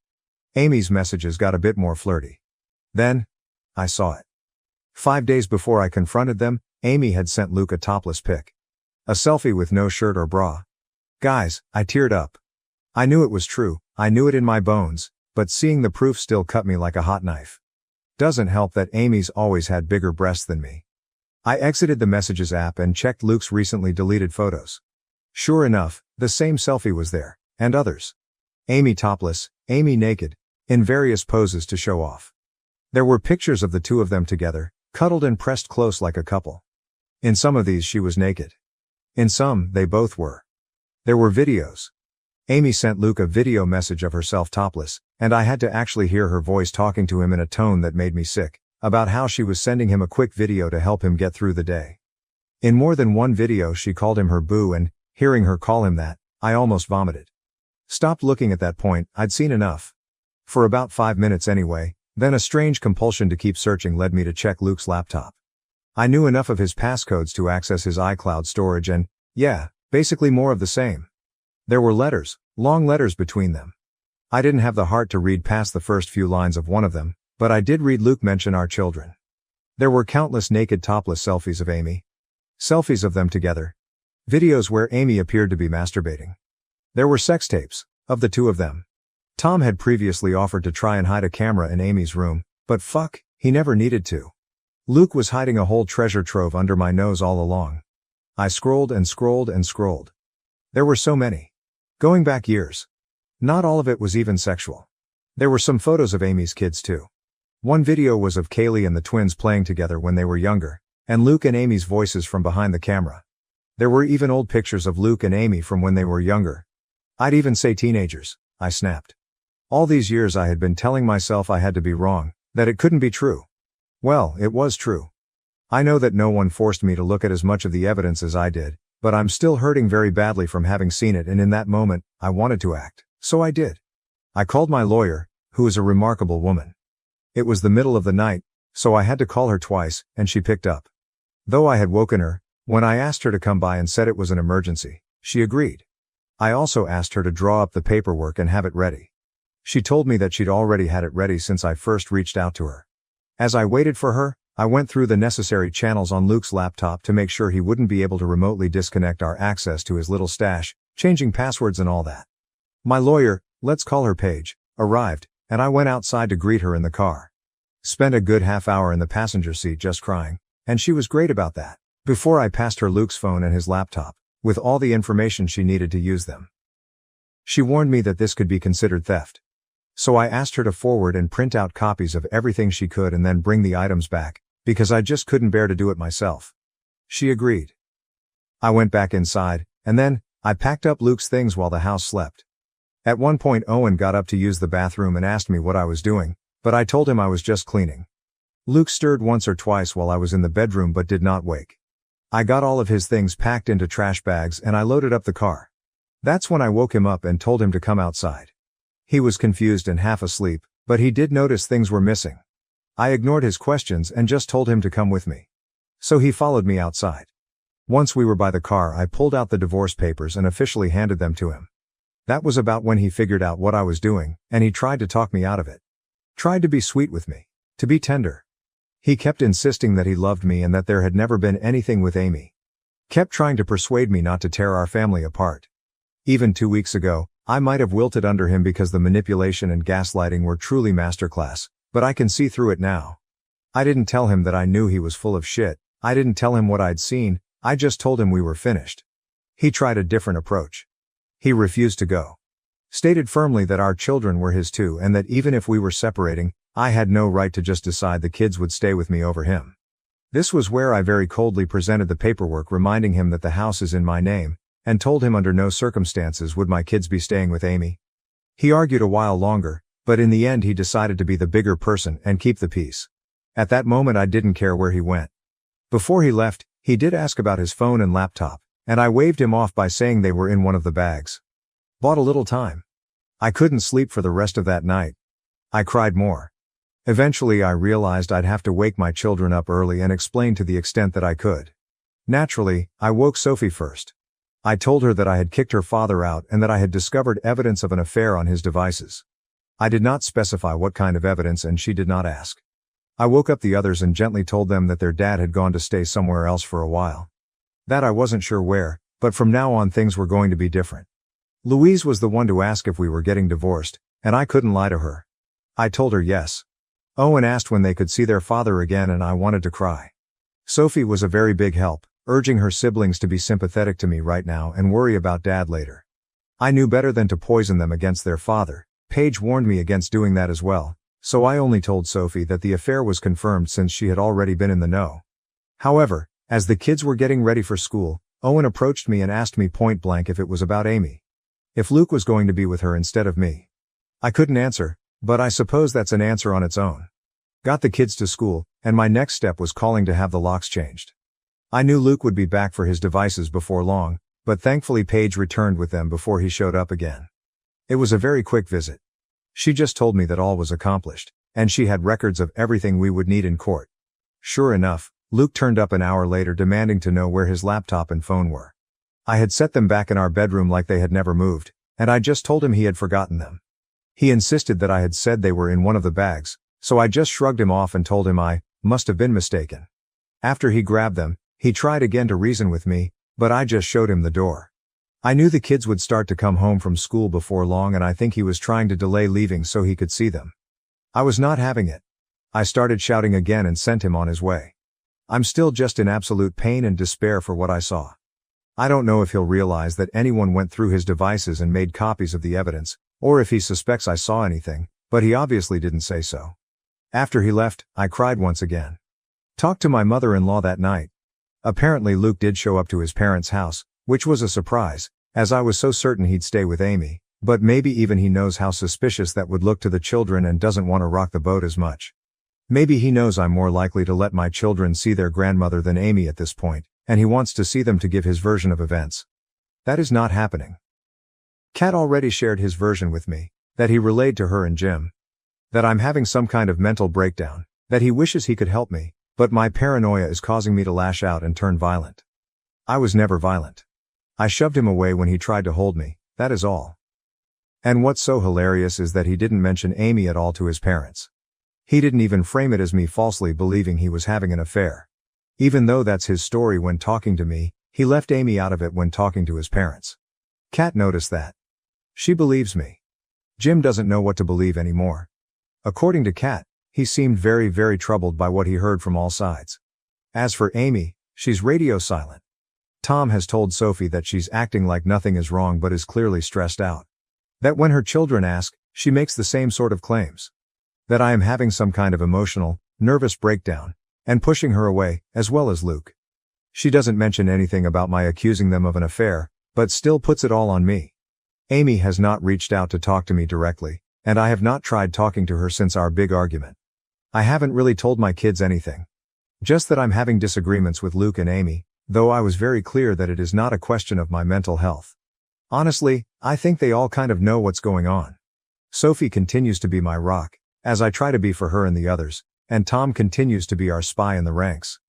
Amy's messages got a bit more flirty. Then, I saw it. 5 days before I confronted them, Amy had sent Luke a topless pic. A selfie with no shirt or bra. Guys, I teared up. I knew it was true, I knew it in my bones, but seeing the proof still cut me like a hot knife. Doesn't help that Amy's always had bigger breasts than me. I exited the Messages app and checked Luke's recently deleted photos. Sure enough, the same selfie was there, and others. Amy topless, Amy naked, in various poses to show off. There were pictures of the two of them together, cuddled and pressed close like a couple. In some of these she was naked. In some, they both were. There were videos. Amy sent Luke a video message of herself topless, and I had to actually hear her voice talking to him in a tone that made me sick, about how she was sending him a quick video to help him get through the day. In more than one video she called him her boo, and, hearing her call him that, I almost vomited. Stopped looking at that point, I'd seen enough. For about 5 minutes anyway, then a strange compulsion to keep searching led me to check Luke's laptop. I knew enough of his passcodes to access his iCloud storage and, yeah, basically more of the same. There were letters, long letters between them. I didn't have the heart to read past the first few lines of one of them, but I did read Luke mention our children. There were countless naked topless selfies of Amy. Selfies of them together. Videos where Amy appeared to be masturbating. There were sex tapes, of the two of them. Tom had previously offered to try and hide a camera in Amy's room, but fuck, he never needed to. Luke was hiding a whole treasure trove under my nose all along. I scrolled and scrolled and scrolled. There were so many. Going back years. Not all of it was even sexual. There were some photos of Amy's kids too. One video was of Kaylee and the twins playing together when they were younger, and Luke and Amy's voices from behind the camera. There were even old pictures of Luke and Amy from when they were younger. I'd even say teenagers, I snapped. All these years I had been telling myself I had to be wrong, that it couldn't be true. Well, it was true. I know that no one forced me to look at as much of the evidence as I did, but I'm still hurting very badly from having seen it, and in that moment, I wanted to act, so I did. I called my lawyer, who is a remarkable woman. It was the middle of the night, so I had to call her twice, and she picked up. Though I had woken her, when I asked her to come by and said it was an emergency, she agreed. I also asked her to draw up the paperwork and have it ready. She told me that she'd already had it ready since I first reached out to her. As I waited for her, I went through the necessary channels on Luke's laptop to make sure he wouldn't be able to remotely disconnect our access to his little stash, changing passwords and all that. My lawyer, let's call her Paige, arrived, and I went outside to greet her in the car. Spent a good half hour in the passenger seat just crying, and she was great about that, before I passed her Luke's phone and his laptop, with all the information she needed to use them. She warned me that this could be considered theft. So I asked her to forward and print out copies of everything she could and then bring the items back, because I just couldn't bear to do it myself. She agreed. I went back inside, and then, I packed up Luke's things while the house slept. At one point Owen got up to use the bathroom and asked me what I was doing, but I told him I was just cleaning. Luke stirred once or twice while I was in the bedroom but did not wake. I got all of his things packed into trash bags and I loaded up the car. That's when I woke him up and told him to come outside. He was confused and half asleep, but he did notice things were missing. I ignored his questions and just told him to come with me. So he followed me outside. Once we were by the car, I pulled out the divorce papers and officially handed them to him. That was about when he figured out what I was doing, and he tried to talk me out of it. Tried to be sweet with me. To be tender. He kept insisting that he loved me and that there had never been anything with Amy. Kept trying to persuade me not to tear our family apart. Even 2 weeks ago, I might have wilted under him because the manipulation and gaslighting were truly masterclass, but I can see through it now. I didn't tell him that I knew he was full of shit, I didn't tell him what I'd seen, I just told him we were finished. He tried a different approach. He refused to go. Stated firmly that our children were his too and that even if we were separating, I had no right to just decide the kids would stay with me over him. This was where I very coldly presented the paperwork reminding him that the house is in my name, and told him under no circumstances would my kids be staying with Amy. He argued a while longer, but in the end he decided to be the bigger person and keep the peace. At that moment I didn't care where he went. Before he left, he did ask about his phone and laptop, and I waved him off by saying they were in one of the bags. Bought a little time. I couldn't sleep for the rest of that night. I cried more. Eventually I realized I'd have to wake my children up early and explain to the extent that I could. Naturally, I woke Sophie first. I told her that I had kicked her father out and that I had discovered evidence of an affair on his devices. I did not specify what kind of evidence and she did not ask. I woke up the others and gently told them that their dad had gone to stay somewhere else for a while. That I wasn't sure where, but from now on things were going to be different. Louise was the one to ask if we were getting divorced, and I couldn't lie to her. I told her yes. Owen asked when they could see their father again and I wanted to cry. Sophie was a very big help, urging her siblings to be sympathetic to me right now and worry about Dad later. I knew better than to poison them against their father. Paige warned me against doing that as well, so I only told Sophie that the affair was confirmed since she had already been in the know. However, as the kids were getting ready for school, Owen approached me and asked me point blank if it was about Amy. If Luke was going to be with her instead of me. I couldn't answer, but I suppose that's an answer on its own. Got the kids to school, and my next step was calling to have the locks changed. I knew Luke would be back for his devices before long, but thankfully Paige returned with them before he showed up again. It was a very quick visit. She just told me that all was accomplished, and she had records of everything we would need in court. Sure enough, Luke turned up an hour later demanding to know where his laptop and phone were. I had set them back in our bedroom like they had never moved, and I just told him he had forgotten them. He insisted that I had said they were in one of the bags, so I just shrugged him off and told him I must have been mistaken. After he grabbed them, he tried again to reason with me, but I just showed him the door. I knew the kids would start to come home from school before long and I think he was trying to delay leaving so he could see them. I was not having it. I started shouting again and sent him on his way. I'm still just in absolute pain and despair for what I saw. I don't know if he'll realize that anyone went through his devices and made copies of the evidence, or if he suspects I saw anything, but he obviously didn't say so. After he left, I cried once again. Talked to my mother-in-law that night. Apparently Luke did show up to his parents' house, which was a surprise, as I was so certain he'd stay with Amy, but maybe even he knows how suspicious that would look to the children and doesn't want to rock the boat as much. Maybe he knows I'm more likely to let my children see their grandmother than Amy at this point, and he wants to see them to give his version of events. That is not happening. Kat already shared his version with me, that he relayed to her and Jim. That I'm having some kind of mental breakdown, that he wishes he could help me, but my paranoia is causing me to lash out and turn violent. I was never violent. I shoved him away when he tried to hold me, that is all. And what's so hilarious is that he didn't mention Amy at all to his parents. He didn't even frame it as me falsely believing he was having an affair. Even though that's his story when talking to me, he left Amy out of it when talking to his parents. Kat noticed that. She believes me. Jim doesn't know what to believe anymore. According to Kat, he seemed very, very troubled by what he heard from all sides. As for Amy, she's radio silent. Tom has told Sophie that she's acting like nothing is wrong but is clearly stressed out. That when her children ask, she makes the same sort of claims. That I am having some kind of emotional, nervous breakdown, and pushing her away, as well as Luke. She doesn't mention anything about my accusing them of an affair, but still puts it all on me. Amy has not reached out to talk to me directly, and I have not tried talking to her since our big argument. I haven't really told my kids anything. Just that I'm having disagreements with Luke and Amy, though I was very clear that it is not a question of my mental health. Honestly, I think they all kind of know what's going on. Sophie continues to be my rock, as I try to be for her and the others, and Tom continues to be our spy in the ranks.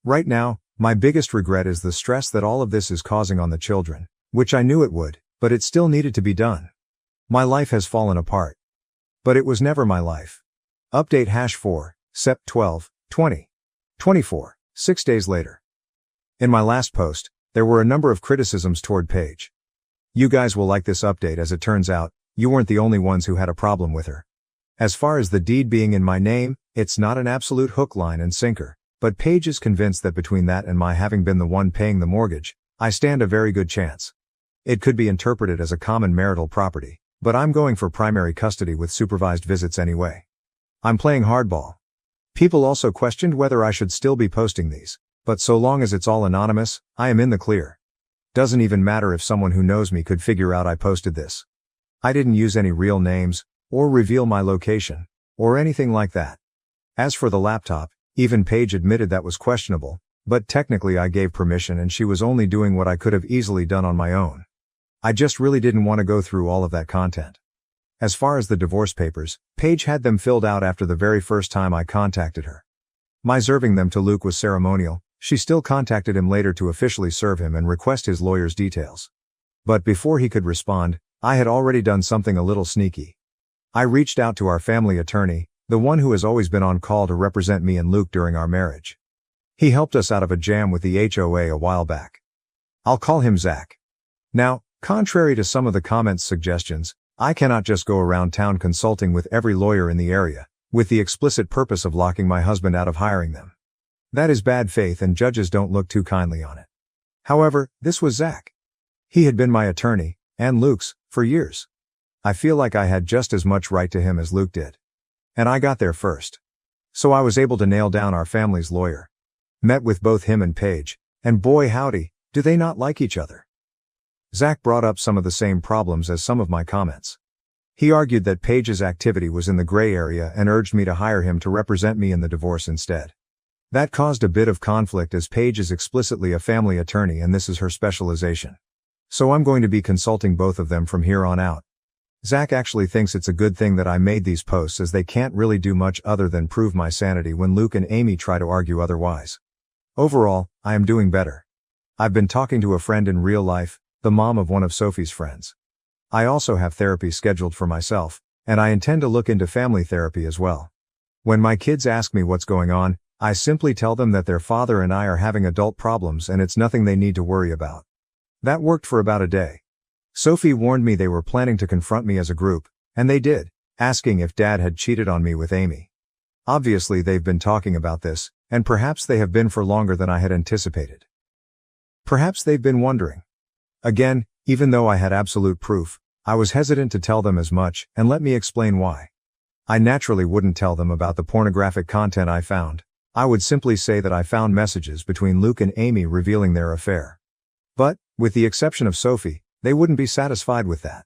Right now, my biggest regret is the stress that all of this is causing on the children, which I knew it would, but it still needed to be done. My life has fallen apart. But it was never my life. Update #4, Sept 12, 2024, 6 days later. In my last post, there were a number of criticisms toward Paige. You guys will like this update as it turns out, you weren't the only ones who had a problem with her. As far as the deed being in my name, it's not an absolute hook, line and sinker, but Paige is convinced that between that and my having been the one paying the mortgage, I stand a very good chance. It could be interpreted as a common marital property, but I'm going for primary custody with supervised visits anyway. I'm playing hardball. People also questioned whether I should still be posting these. But so long as it's all anonymous, I am in the clear. Doesn't even matter if someone who knows me could figure out I posted this. I didn't use any real names, or reveal my location, or anything like that. As for the laptop, even Paige admitted that was questionable, but technically I gave permission and she was only doing what I could have easily done on my own. I just really didn't want to go through all of that content. As far as the divorce papers, Paige had them filled out after the very first time I contacted her. My serving them to Luke was ceremonial. She still contacted him later to officially serve him and request his lawyer's details. But before he could respond, I had already done something a little sneaky. I reached out to our family attorney, the one who has always been on call to represent me and Luke during our marriage. He helped us out of a jam with the HOA a while back. I'll call him Zach. Now, contrary to some of the comments' suggestions, I cannot just go around town consulting with every lawyer in the area, with the explicit purpose of locking my husband out of hiring them. That is bad faith and judges don't look too kindly on it. However, this was Zach. He had been my attorney, and Luke's, for years. I feel like I had just as much right to him as Luke did. And I got there first. So I was able to nail down our family's lawyer. Met with both him and Paige, and boy howdy, do they not like each other. Zach brought up some of the same problems as some of my comments. He argued that Paige's activity was in the gray area and urged me to hire him to represent me in the divorce instead. That caused a bit of conflict as Paige is explicitly a family attorney and this is her specialization. So I'm going to be consulting both of them from here on out. Zach actually thinks it's a good thing that I made these posts as they can't really do much other than prove my sanity when Luke and Amy try to argue otherwise. Overall, I am doing better. I've been talking to a friend in real life, the mom of one of Sophie's friends. I also have therapy scheduled for myself, and I intend to look into family therapy as well. When my kids ask me what's going on, I simply tell them that their father and I are having adult problems and it's nothing they need to worry about. That worked for about a day. Sophie warned me they were planning to confront me as a group, and they did, asking if Dad had cheated on me with Amy. Obviously they've been talking about this, and perhaps they have been for longer than I had anticipated. Perhaps they've been wondering. Again, even though I had absolute proof, I was hesitant to tell them as much, and let me explain why. I naturally wouldn't tell them about the pornographic content I found. I would simply say that I found messages between Luke and Amy revealing their affair. But, with the exception of Sophie, they wouldn't be satisfied with that.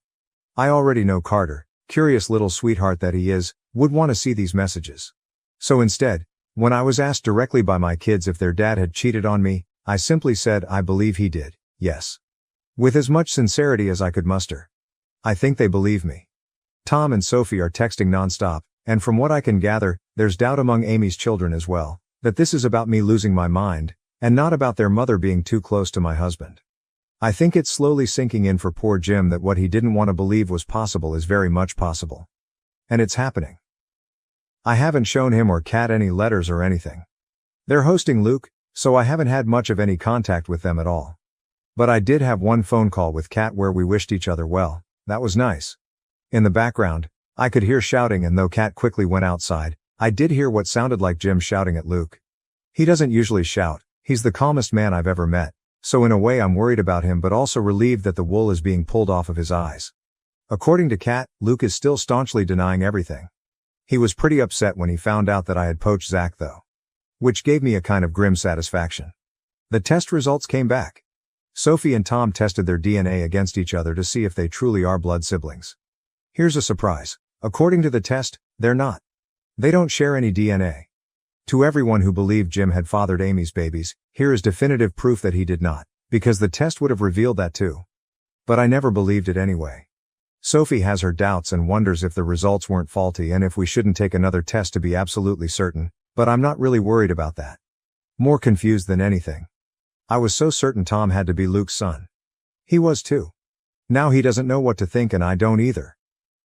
I already know Carter, curious little sweetheart that he is, would want to see these messages. So instead, when I was asked directly by my kids if their dad had cheated on me, I simply said I believe he did, yes. With as much sincerity as I could muster. I think they believe me. Tom and Sophie are texting nonstop, and from what I can gather, there's doubt among Amy's children as well, that this is about me losing my mind, and not about their mother being too close to my husband. I think it's slowly sinking in for poor Jim that what he didn't want to believe was possible is very much possible. And it's happening. I haven't shown him or Kat any letters or anything. They're hosting Luke, so I haven't had much of any contact with them at all. But I did have one phone call with Kat where we wished each other well. That was nice. In the background, I could hear shouting, and though Kat quickly went outside, I did hear what sounded like Jim shouting at Luke. He doesn't usually shout, he's the calmest man I've ever met, so in a way I'm worried about him but also relieved that the wool is being pulled off of his eyes. According to Kat, Luke is still staunchly denying everything. He was pretty upset when he found out that I had poached Zach though. Which gave me a kind of grim satisfaction. The test results came back. Sophie and Tom tested their DNA against each other to see if they truly are blood siblings. Here's a surprise. According to the test, they're not. They don't share any DNA. To everyone who believed Jim had fathered Amy's babies, here is definitive proof that he did not, because the test would have revealed that too. But I never believed it anyway. Sophie has her doubts and wonders if the results weren't faulty and if we shouldn't take another test to be absolutely certain, but I'm not really worried about that. More confused than anything. I was so certain Tom had to be Luke's son. He was too. Now he doesn't know what to think and I don't either.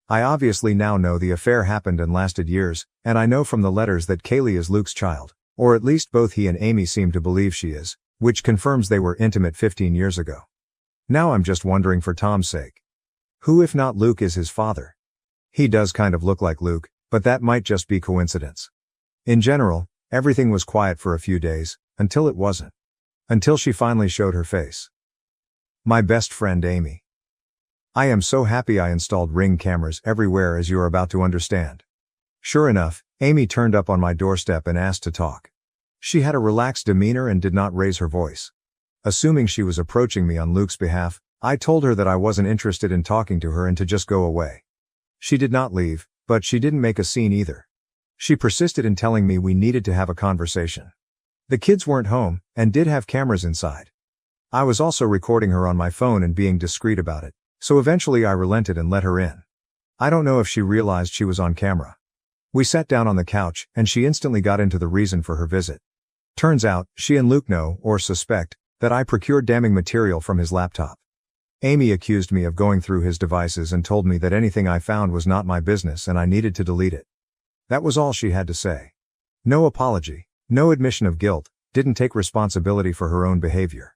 I obviously now know the affair happened and lasted years, and I know from the letters that Kaylee is Luke's child, or at least both he and Amy seem to believe she is, which confirms they were intimate 15 years ago. Now I'm just wondering for Tom's sake. Who if not Luke is his father? He does kind of look like Luke, but that might just be coincidence. In general, everything was quiet for a few days, until it wasn't. Until she finally showed her face. My best friend Amy. I am so happy I installed Ring cameras everywhere as you're about to understand. Sure enough, Amy turned up on my doorstep and asked to talk. She had a relaxed demeanor and did not raise her voice. Assuming she was approaching me on Luke's behalf, I told her that I wasn't interested in talking to her and to just go away. She did not leave, but she didn't make a scene either. She persisted in telling me we needed to have a conversation. The kids weren't home, and did have cameras inside. I was also recording her on my phone and being discreet about it, so eventually I relented and let her in. I don't know if she realized she was on camera. We sat down on the couch, and she instantly got into the reason for her visit. Turns out, she and Luke know, or suspect, that I procured damning material from his laptop. Amy accused me of going through his devices and told me that anything I found was not my business and I needed to delete it. That was all she had to say. No apology, no admission of guilt, didn't take responsibility for her own behavior.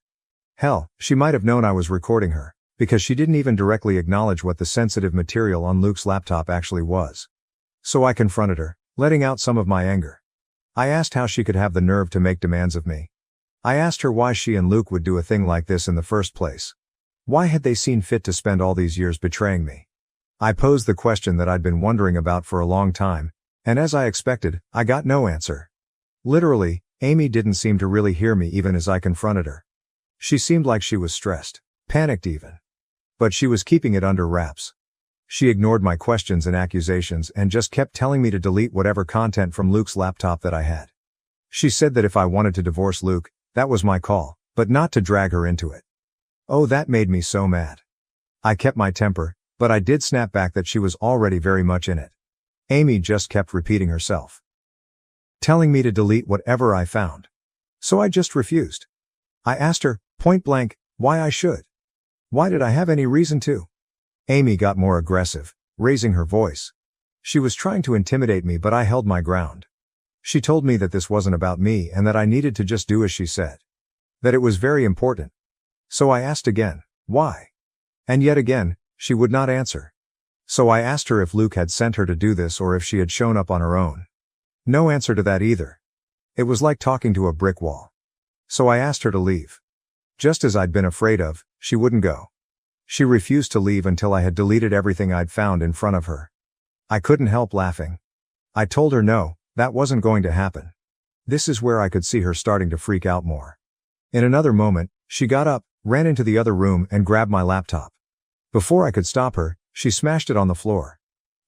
Hell, she might have known I was recording her, because she didn't even directly acknowledge what the sensitive material on Luke's laptop actually was. So I confronted her, letting out some of my anger. I asked how she could have the nerve to make demands of me. I asked her why she and Luke would do a thing like this in the first place. Why had they seen fit to spend all these years betraying me? I posed the question that I'd been wondering about for a long time, and as I expected, I got no answer. Literally, Amy didn't seem to really hear me even as I confronted her. She seemed like she was stressed, panicked even. But she was keeping it under wraps. She ignored my questions and accusations and just kept telling me to delete whatever content from Luke's laptop that I had. She said that if I wanted to divorce Luke, that was my call, but not to drag her into it. Oh, that made me so mad. I kept my temper, but I did snap back that she was already very much in it. Amy just kept repeating herself, telling me to delete whatever I found. So I just refused. I asked her, point blank, why I should. Why did I have any reason to? Amy got more aggressive, raising her voice. She was trying to intimidate me, but I held my ground. She told me that this wasn't about me and that I needed to just do as she said. That it was very important. So I asked again, why? And yet again, she would not answer. So I asked her if Luke had sent her to do this or if she had shown up on her own. No answer to that either. It was like talking to a brick wall. So I asked her to leave. Just as I'd been afraid of, she wouldn't go. She refused to leave until I had deleted everything I'd found in front of her. I couldn't help laughing. I told her no, that wasn't going to happen. This is where I could see her starting to freak out more. In another moment, she got up, ran into the other room and grabbed my laptop. Before I could stop her, she smashed it on the floor.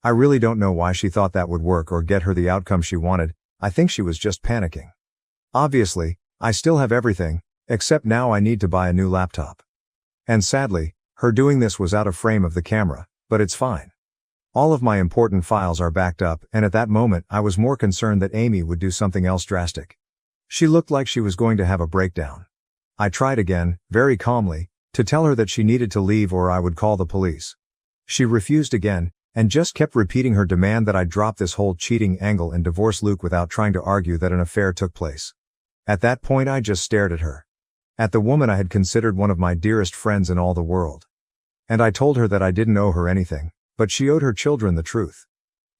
I really don't know why she thought that would work or get her the outcome she wanted. I think she was just panicking. Obviously, I still have everything, except now I need to buy a new laptop. And sadly, her doing this was out of frame of the camera, but it's fine. All of my important files are backed up, and at that moment I was more concerned that Amy would do something else drastic. She looked like she was going to have a breakdown. I tried again, very calmly, to tell her that she needed to leave or I would call the police. She refused again, and just kept repeating her demand that I drop this whole cheating angle and divorce Luke without trying to argue that an affair took place. At that point I just stared at her. At the woman I had considered one of my dearest friends in all the world. And I told her that I didn't owe her anything, but she owed her children the truth.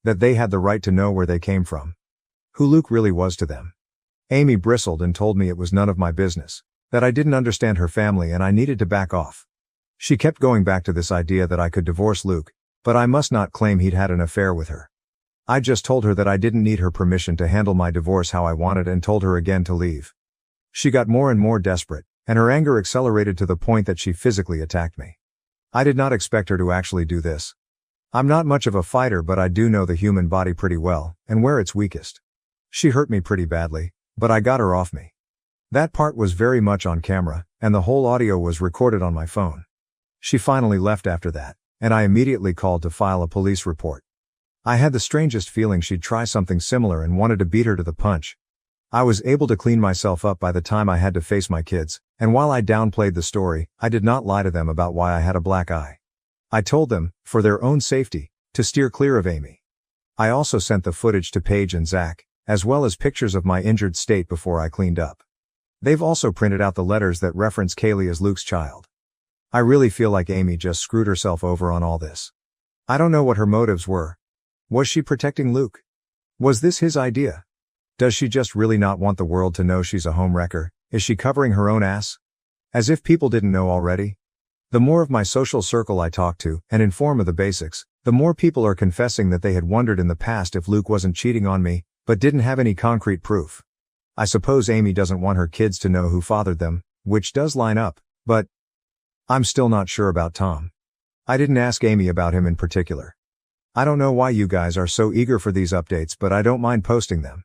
That they had the right to know where they came from. Who Luke really was to them. Amy bristled and told me it was none of my business. That I didn't understand her family and I needed to back off. She kept going back to this idea that I could divorce Luke, but I must not claim he'd had an affair with her. I just told her that I didn't need her permission to handle my divorce how I wanted and told her again to leave. She got more and more desperate, and her anger accelerated to the point that she physically attacked me. I did not expect her to actually do this. I'm not much of a fighter, but I do know the human body pretty well, and where it's weakest. She hurt me pretty badly, but I got her off me. That part was very much on camera, and the whole audio was recorded on my phone. She finally left after that, and I immediately called to file a police report. I had the strangest feeling she'd try something similar and wanted to beat her to the punch. I was able to clean myself up by the time I had to face my kids, and while I downplayed the story, I did not lie to them about why I had a black eye. I told them, for their own safety, to steer clear of Amy. I also sent the footage to Paige and Zach, as well as pictures of my injured state before I cleaned up. They've also printed out the letters that reference Kaylee as Luke's child. I really feel like Amy just screwed herself over on all this. I don't know what her motives were. Was she protecting Luke? Was this his idea? Does she just really not want the world to know she's a homewrecker? Is she covering her own ass? As if people didn't know already. The more of my social circle I talk to and inform of the basics, The more people are confessing that they had wondered in the past if Luke wasn't cheating on me, but didn't have any concrete proof. I suppose Amy doesn't want her kids to know who fathered them, which does line up, but I'm still not sure about Tom. I didn't ask Amy about him in particular. I don't know why you guys are so eager for these updates, but I don't mind posting them.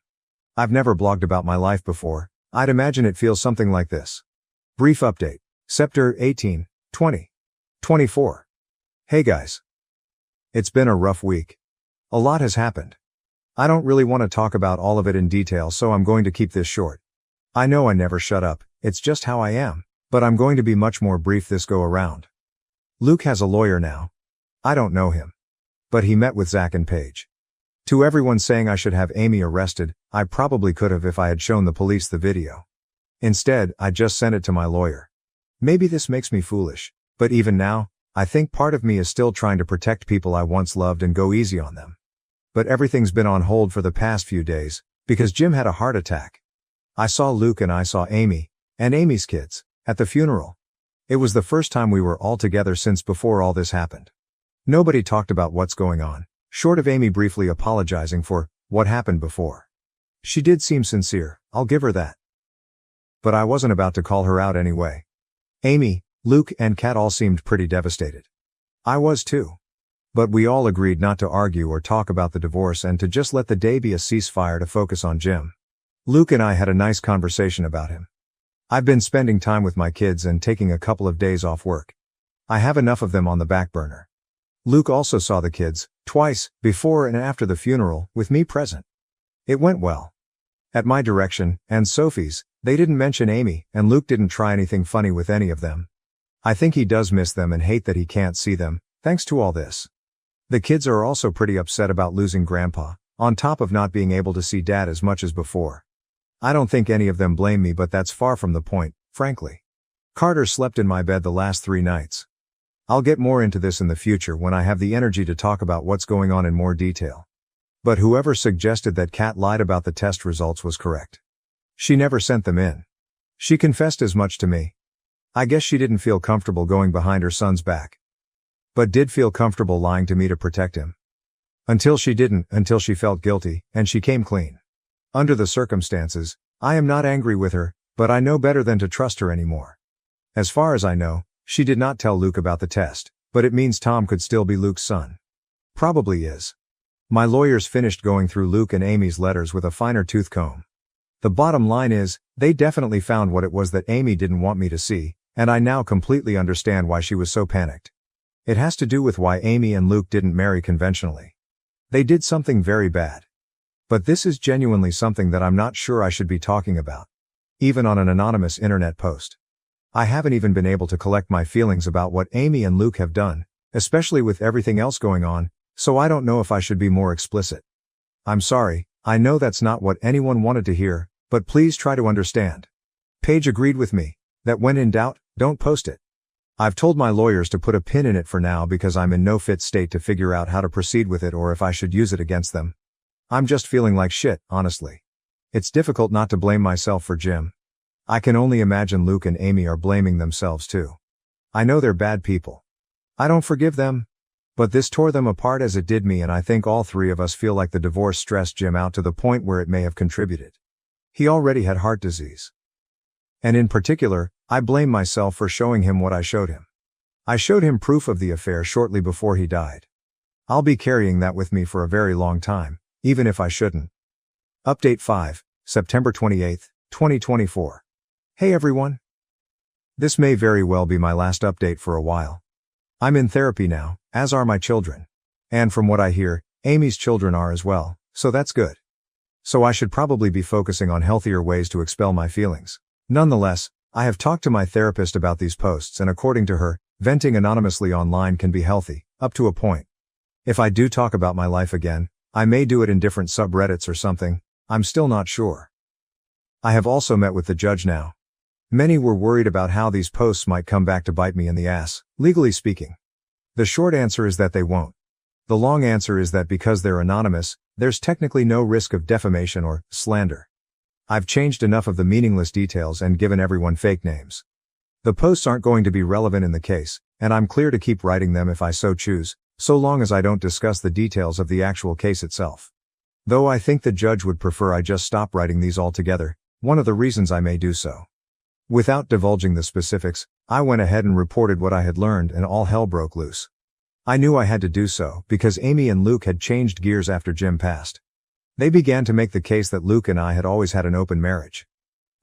I've never blogged about my life before. I'd imagine it feels something like this. Brief update. September 18, 2024. Hey guys. It's been a rough week. A lot has happened. I don't really want to talk about all of it in detail, so I'm going to keep this short. I know I never shut up, it's just how I am, but I'm going to be much more brief this go around. Luke has a lawyer now. I don't know him. But he met with Zach and Paige. To everyone saying I should have Amy arrested, I probably could have if I had shown the police the video. Instead, I just sent it to my lawyer. Maybe this makes me foolish, but even now, I think part of me is still trying to protect people I once loved and go easy on them. But everything's been on hold for the past few days, because Jim had a heart attack. I saw Luke and I saw Amy, and Amy's kids, at the funeral. It was the first time we were all together since before all this happened. Nobody talked about what's going on, short of Amy briefly apologizing for what happened before. She did seem sincere, I'll give her that. But I wasn't about to call her out anyway. Amy, Luke, and Kat all seemed pretty devastated. I was too. But we all agreed not to argue or talk about the divorce and to just let the day be a ceasefire to focus on Jim. Luke and I had a nice conversation about him. I've been spending time with my kids and taking a couple of days off work. I have enough of them on the back burner. Luke also saw the kids, twice, before and after the funeral, with me present. It went well. At my direction, and Sophie's, they didn't mention Amy, and Luke didn't try anything funny with any of them. I think he does miss them and hate that he can't see them, thanks to all this. The kids are also pretty upset about losing Grandpa, on top of not being able to see Dad as much as before. I don't think any of them blame me, but that's far from the point, frankly. Carter slept in my bed the last 3 nights. I'll get more into this in the future when I have the energy to talk about what's going on in more detail. But whoever suggested that Kat lied about the test results was correct. She never sent them in. She confessed as much to me. I guess she didn't feel comfortable going behind her son's back. But did feel comfortable lying to me to protect him. Until she felt guilty, and she came clean. Under the circumstances, I am not angry with her, but I know better than to trust her anymore. As far as I know, she did not tell Luke about the test, but it means Tom could still be Luke's son. Probably is. My lawyers finished going through Luke and Amy's letters with a finer tooth comb. The bottom line is, they definitely found what it was that Amy didn't want me to see, and I now completely understand why she was so panicked. It has to do with why Amy and Luke didn't marry conventionally. They did something very bad. But this is genuinely something that I'm not sure I should be talking about. Even on an anonymous internet post. I haven't even been able to collect my feelings about what Amy and Luke have done, especially with everything else going on, so I don't know if I should be more explicit. I'm sorry, I know that's not what anyone wanted to hear, but please try to understand. Paige agreed with me, that when in doubt, don't post it. I've told my lawyers to put a pin in it for now because I'm in no fit state to figure out how to proceed with it or if I should use it against them. I'm just feeling like shit, honestly. It's difficult not to blame myself for Jim. I can only imagine Luke and Amy are blaming themselves too. I know they're bad people. I don't forgive them. But this tore them apart as it did me, and I think all 3 of us feel like the divorce stressed Jim out to the point where it may have contributed. He already had heart disease. And in particular, I blame myself for showing him what I showed him. I showed him proof of the affair shortly before he died. I'll be carrying that with me for a very long time, even if I shouldn't. Update 5, September 28, 2024. Hey everyone. This may very well be my last update for a while. I'm in therapy now, as are my children. And from what I hear, Amy's children are as well, so that's good. So I should probably be focusing on healthier ways to expel my feelings. Nonetheless, I have talked to my therapist about these posts, and according to her, venting anonymously online can be healthy, up to a point. If I do talk about my life again, I may do it in different subreddits or something, I'm still not sure. I have also met with the judge now. Many were worried about how these posts might come back to bite me in the ass, legally speaking. The short answer is that they won't. The long answer is that because they're anonymous, there's technically no risk of defamation or slander. I've changed enough of the meaningless details and given everyone fake names. The posts aren't going to be relevant in the case, and I'm clear to keep writing them if I so choose, so long as I don't discuss the details of the actual case itself. Though I think the judge would prefer I just stop writing these altogether, one of the reasons I may do so. Without divulging the specifics, I went ahead and reported what I had learned and all hell broke loose. I knew I had to do so because Amy and Luke had changed gears after Jim passed. They began to make the case that Luke and I had always had an open marriage.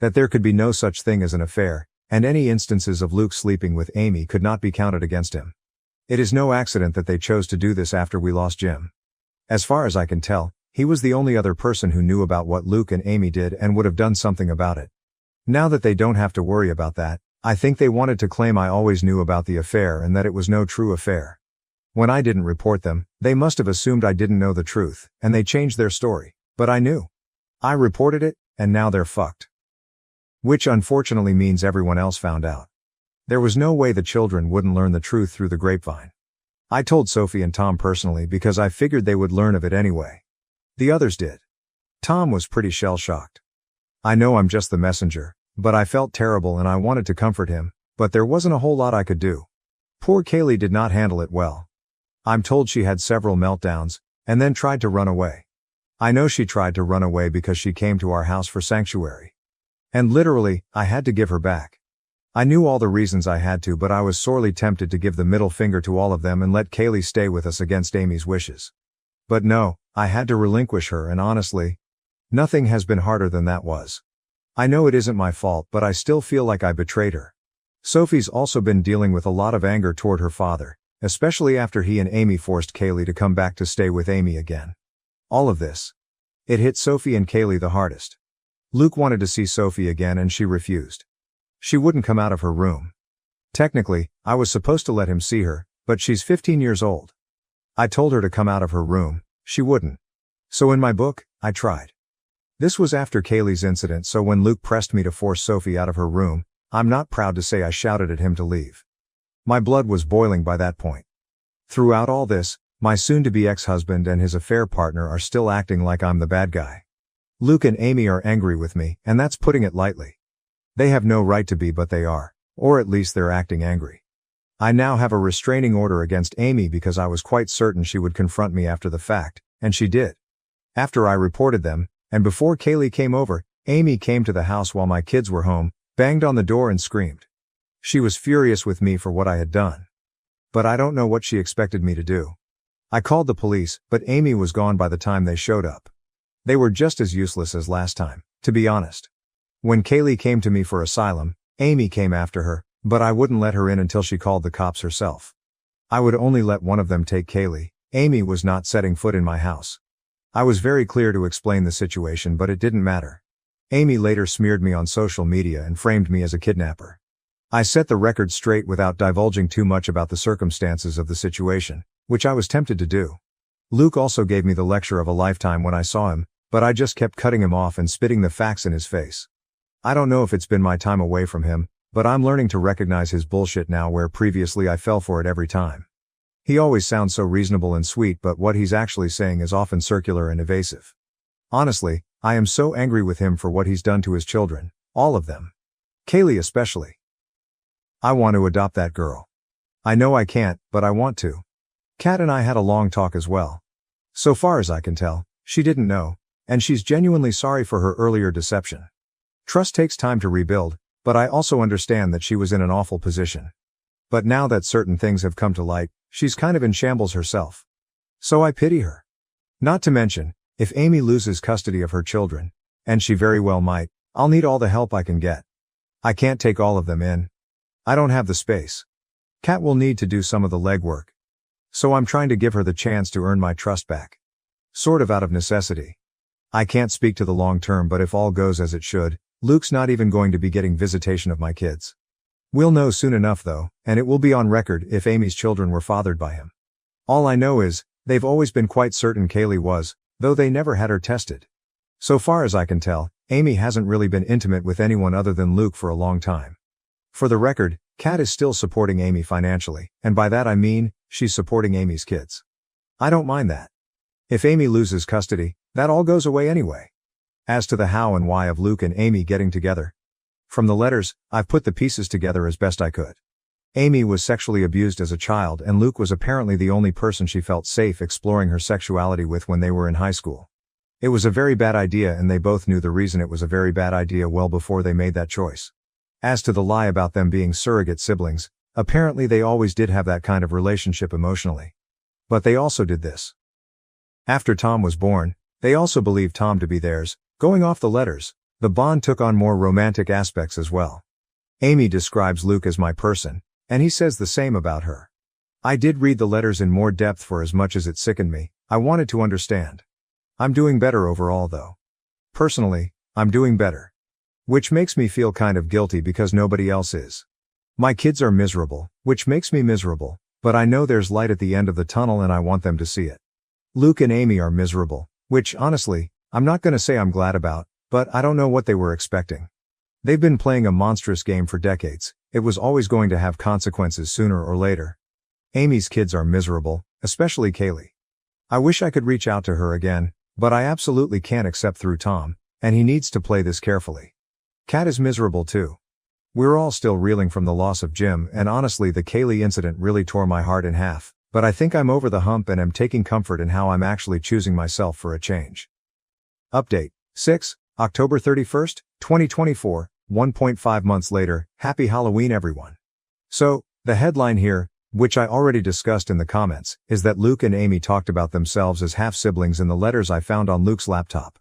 That there could be no such thing as an affair, and any instances of Luke sleeping with Amy could not be counted against him. It is no accident that they chose to do this after we lost Jim. As far as I can tell, he was the only other person who knew about what Luke and Amy did and would have done something about it. Now that they don't have to worry about that, I think they wanted to claim I always knew about the affair and that it was no true affair. When I didn't report them, they must have assumed I didn't know the truth, and they changed their story. But I knew. I reported it, and now they're fucked. Which unfortunately means everyone else found out. There was no way the children wouldn't learn the truth through the grapevine. I told Sophie and Tom personally because I figured they would learn of it anyway. The others did. Tom was pretty shell-shocked. I know I'm just the messenger, but I felt terrible and I wanted to comfort him, but there wasn't a whole lot I could do. Poor Kaylee did not handle it well. I'm told she had several meltdowns, and then tried to run away. I know she tried to run away because she came to our house for sanctuary. And literally, I had to give her back. I knew all the reasons I had to, but I was sorely tempted to give the middle finger to all of them and let Kaylee stay with us against Amy's wishes. But no, I had to relinquish her, and honestly, nothing has been harder than that was. I know it isn't my fault, but I still feel like I betrayed her. Sophie's also been dealing with a lot of anger toward her father, especially after he and Amy forced Kaylee to come back to stay with Amy again. All of this. It hit Sophie and Kaylee the hardest. Luke wanted to see Sophie again and she refused. She wouldn't come out of her room. Technically, I was supposed to let him see her, but she's 15 years old. I told her to come out of her room, she wouldn't. So in my book, I tried. This was after Kaylee's incident, so when Luke pressed me to force Sophie out of her room, I'm not proud to say I shouted at him to leave. My blood was boiling by that point. Throughout all this, my soon-to-be ex-husband and his affair partner are still acting like I'm the bad guy. Luke and Amy are angry with me, and that's putting it lightly. They have no right to be, but they are, or at least they're acting angry. I now have a restraining order against Amy because I was quite certain she would confront me after the fact, and she did. After I reported them, and before Kaylee came over, Amy came to the house while my kids were home, banged on the door and screamed. She was furious with me for what I had done. But I don't know what she expected me to do. I called the police, but Amy was gone by the time they showed up. They were just as useless as last time, to be honest. When Kaylee came to me for asylum, Amy came after her, but I wouldn't let her in until she called the cops herself. I would only let one of them take Kaylee. Amy was not setting foot in my house. I was very clear to explain the situation, but it didn't matter. Amy later smeared me on social media and framed me as a kidnapper. I set the record straight without divulging too much about the circumstances of the situation, which I was tempted to do. Luke also gave me the lecture of a lifetime when I saw him, but I just kept cutting him off and spitting the facts in his face. I don't know if it's been my time away from him, but I'm learning to recognize his bullshit now where previously I fell for it every time. He always sounds so reasonable and sweet, but what he's actually saying is often circular and evasive. Honestly, I am so angry with him for what he's done to his children, all of them. Kaylee especially. I want to adopt that girl. I know I can't, but I want to. Kat and I had a long talk as well. So far as I can tell, she didn't know, and she's genuinely sorry for her earlier deception. Trust takes time to rebuild, but I also understand that she was in an awful position. But now that certain things have come to light, she's kind of in shambles herself. So I pity her. Not to mention, if Amy loses custody of her children, and she very well might, I'll need all the help I can get. I can't take all of them in. I don't have the space. Kat will need to do some of the legwork. So I'm trying to give her the chance to earn my trust back. Sort of out of necessity. I can't speak to the long term, but if all goes as it should, Luke's not even going to be getting visitation of my kids. We'll know soon enough though, and it will be on record if Amy's children were fathered by him. All I know is, they've always been quite certain Kaylee was, though they never had her tested. So far as I can tell, Amy hasn't really been intimate with anyone other than Luke for a long time. For the record, Kat is still supporting Amy financially, and by that I mean, she's supporting Amy's kids. I don't mind that. If Amy loses custody, that all goes away anyway. As to the how and why of Luke and Amy getting together, from the letters, I've put the pieces together as best I could. Amy was sexually abused as a child, and Luke was apparently the only person she felt safe exploring her sexuality with when they were in high school. It was a very bad idea, and they both knew the reason it was a very bad idea well before they made that choice. As to the lie about them being surrogate siblings, apparently they always did have that kind of relationship emotionally. But they also did this. After Tom was born, they also believed Tom to be theirs. Going off the letters, the bond took on more romantic aspects as well. Amy describes Luke as my person, and he says the same about her. I did read the letters in more depth, for as much as it sickened me, I wanted to understand. I'm doing better overall though. Personally, I'm doing better. Which makes me feel kind of guilty because nobody else is. My kids are miserable, which makes me miserable, but I know there's light at the end of the tunnel and I want them to see it. Luke and Amy are miserable, which honestly, I'm not gonna say I'm glad about, but I don't know what they were expecting. They've been playing a monstrous game for decades. It was always going to have consequences sooner or later. Amy's kids are miserable, especially Kaylee. I wish I could reach out to her again, but I absolutely can't except through Tom, and he needs to play this carefully. Kat is miserable too. We're all still reeling from the loss of Jim, and honestly the Kaylee incident really tore my heart in half, but I think I'm over the hump and am taking comfort in how I'm actually choosing myself for a change. Update. 6, October 31st, 2024, 1.5 months later, happy Halloween everyone. So, the headline here, which I already discussed in the comments, is that Luke and Amy talked about themselves as half-siblings in the letters I found on Luke's laptop.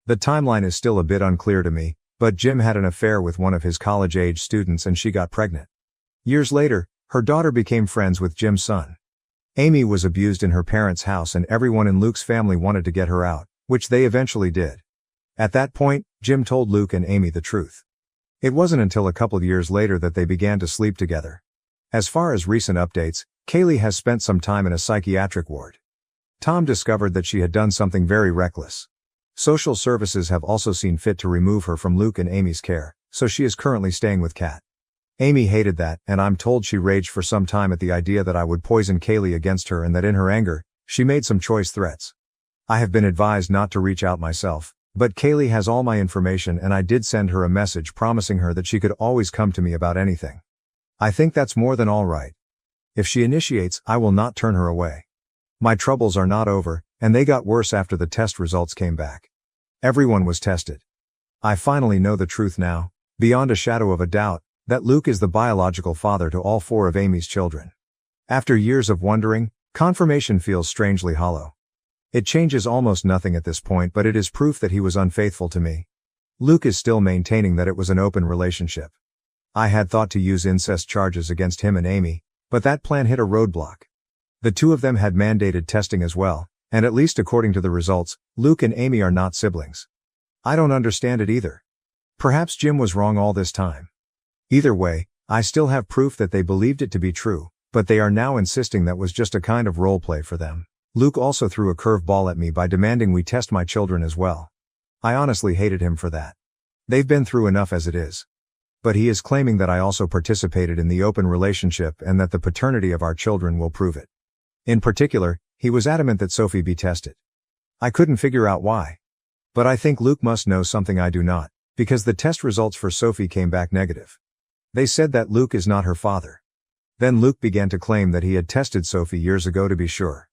The timeline is still a bit unclear to me, but Jim had an affair with one of his college-age students and she got pregnant. Years later, her daughter became friends with Jim's son. Amy was abused in her parents' house and everyone in Luke's family wanted to get her out, which they eventually did. At that point, Jim told Luke and Amy the truth. It wasn't until a couple years later that they began to sleep together. As far as recent updates, Kaylee has spent some time in a psychiatric ward. Tom discovered that she had done something very reckless. Social services have also seen fit to remove her from Luke and Amy's care, so she is currently staying with Kat. Amy hated that, and I'm told she raged for some time at the idea that I would poison Kaylee against her and that in her anger, she made some choice threats. I have been advised not to reach out myself, but Kaylee has all my information and I did send her a message promising her that she could always come to me about anything. I think that's more than all right. If she initiates, I will not turn her away. My troubles are not over, and they got worse after the test results came back. Everyone was tested. I finally know the truth now, beyond a shadow of a doubt, that Luke is the biological father to all 4 of Amy's children. After years of wondering, confirmation feels strangely hollow. It changes almost nothing at this point, but it is proof that he was unfaithful to me. Luke is still maintaining that it was an open relationship. I had thought to use incest charges against him and Amy, but that plan hit a roadblock. The 2 of them had mandated testing as well, and at least according to the results, Luke and Amy are not siblings. I don't understand it either. Perhaps Jim was wrong all this time. Either way, I still have proof that they believed it to be true, but they are now insisting that was just a kind of role play for them. Luke also threw a curveball at me by demanding we test my children as well. I honestly hated him for that. They've been through enough as it is. But he is claiming that I also participated in the open relationship and that the paternity of our children will prove it. In particular, he was adamant that Sophie be tested. I couldn't figure out why. But I think Luke must know something I do not, because the test results for Sophie came back negative. They said that Luke is not her father. Then Luke began to claim that he had tested Sophie years ago to be sure.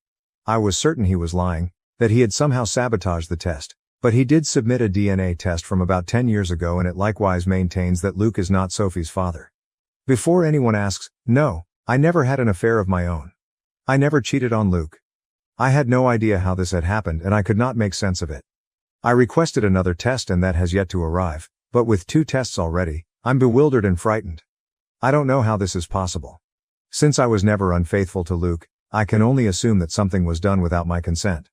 I was certain he was lying, that he had somehow sabotaged the test. But he did submit a DNA test from about 10 years ago and it likewise maintains that Luke is not Sophie's father. Before anyone asks, no, I never had an affair of my own. I never cheated on Luke. I had no idea how this had happened and I could not make sense of it. I requested another test and that has yet to arrive, but with 2 tests already, I'm bewildered and frightened. I don't know how this is possible. Since I was never unfaithful to Luke, I can only assume that something was done without my consent.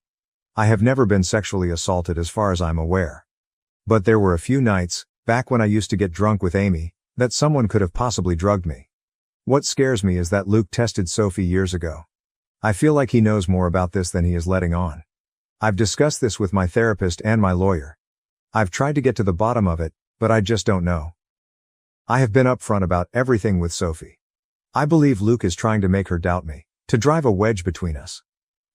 I have never been sexually assaulted as far as I'm aware. But there were a few nights, back when I used to get drunk with Amy, that someone could have possibly drugged me. What scares me is that Luke tested Sophie years ago. I feel like he knows more about this than he is letting on. I've discussed this with my therapist and my lawyer. I've tried to get to the bottom of it, but I just don't know. I have been upfront about everything with Sophie. I believe Luke is trying to make her doubt me, to drive a wedge between us.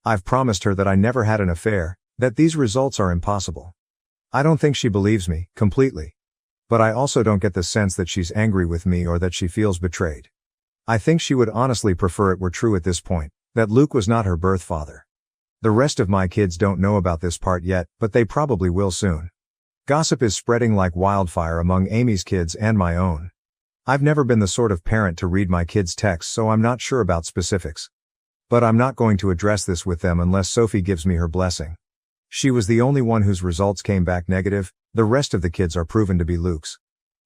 I've promised her that I never had an affair, that these results are impossible. I don't think she believes me, completely. But I also don't get the sense that she's angry with me or that she feels betrayed. I think she would honestly prefer it were true at this point, that Luke was not her birth father. The rest of my kids don't know about this part yet, but they probably will soon. Gossip is spreading like wildfire among Amy's kids and my own. I've never been the sort of parent to read my kids' texts, so I'm not sure about specifics. But I'm not going to address this with them unless Sophie gives me her blessing. She was the only one whose results came back negative. The rest of the kids are proven to be Luke's.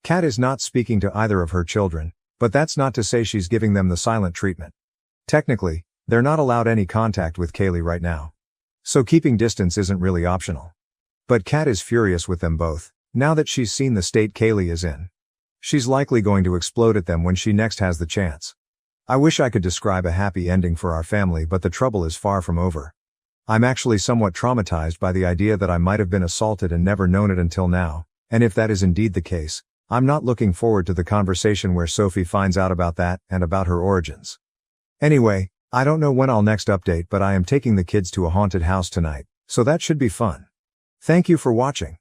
Kat is not speaking to either of her children, but that's not to say she's giving them the silent treatment. Technically, they're not allowed any contact with Kaylee right now. So keeping distance isn't really optional. But Kat is furious with them both, now that she's seen the state Kaylee is in. She's likely going to explode at them when she next has the chance. I wish I could describe a happy ending for our family, but the trouble is far from over. I'm actually somewhat traumatized by the idea that I might have been assaulted and never known it until now, and if that is indeed the case, I'm not looking forward to the conversation where Sophie finds out about that and about her origins. Anyway, I don't know when I'll next update, but I am taking the kids to a haunted house tonight, so that should be fun. Thank you for watching.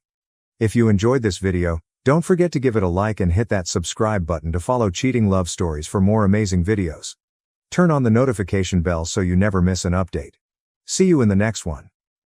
If you enjoyed this video, don't forget to give it a like and hit that subscribe button to follow Cheating Love Stories for more amazing videos. Turn on the notification bell so you never miss an update. See you in the next one.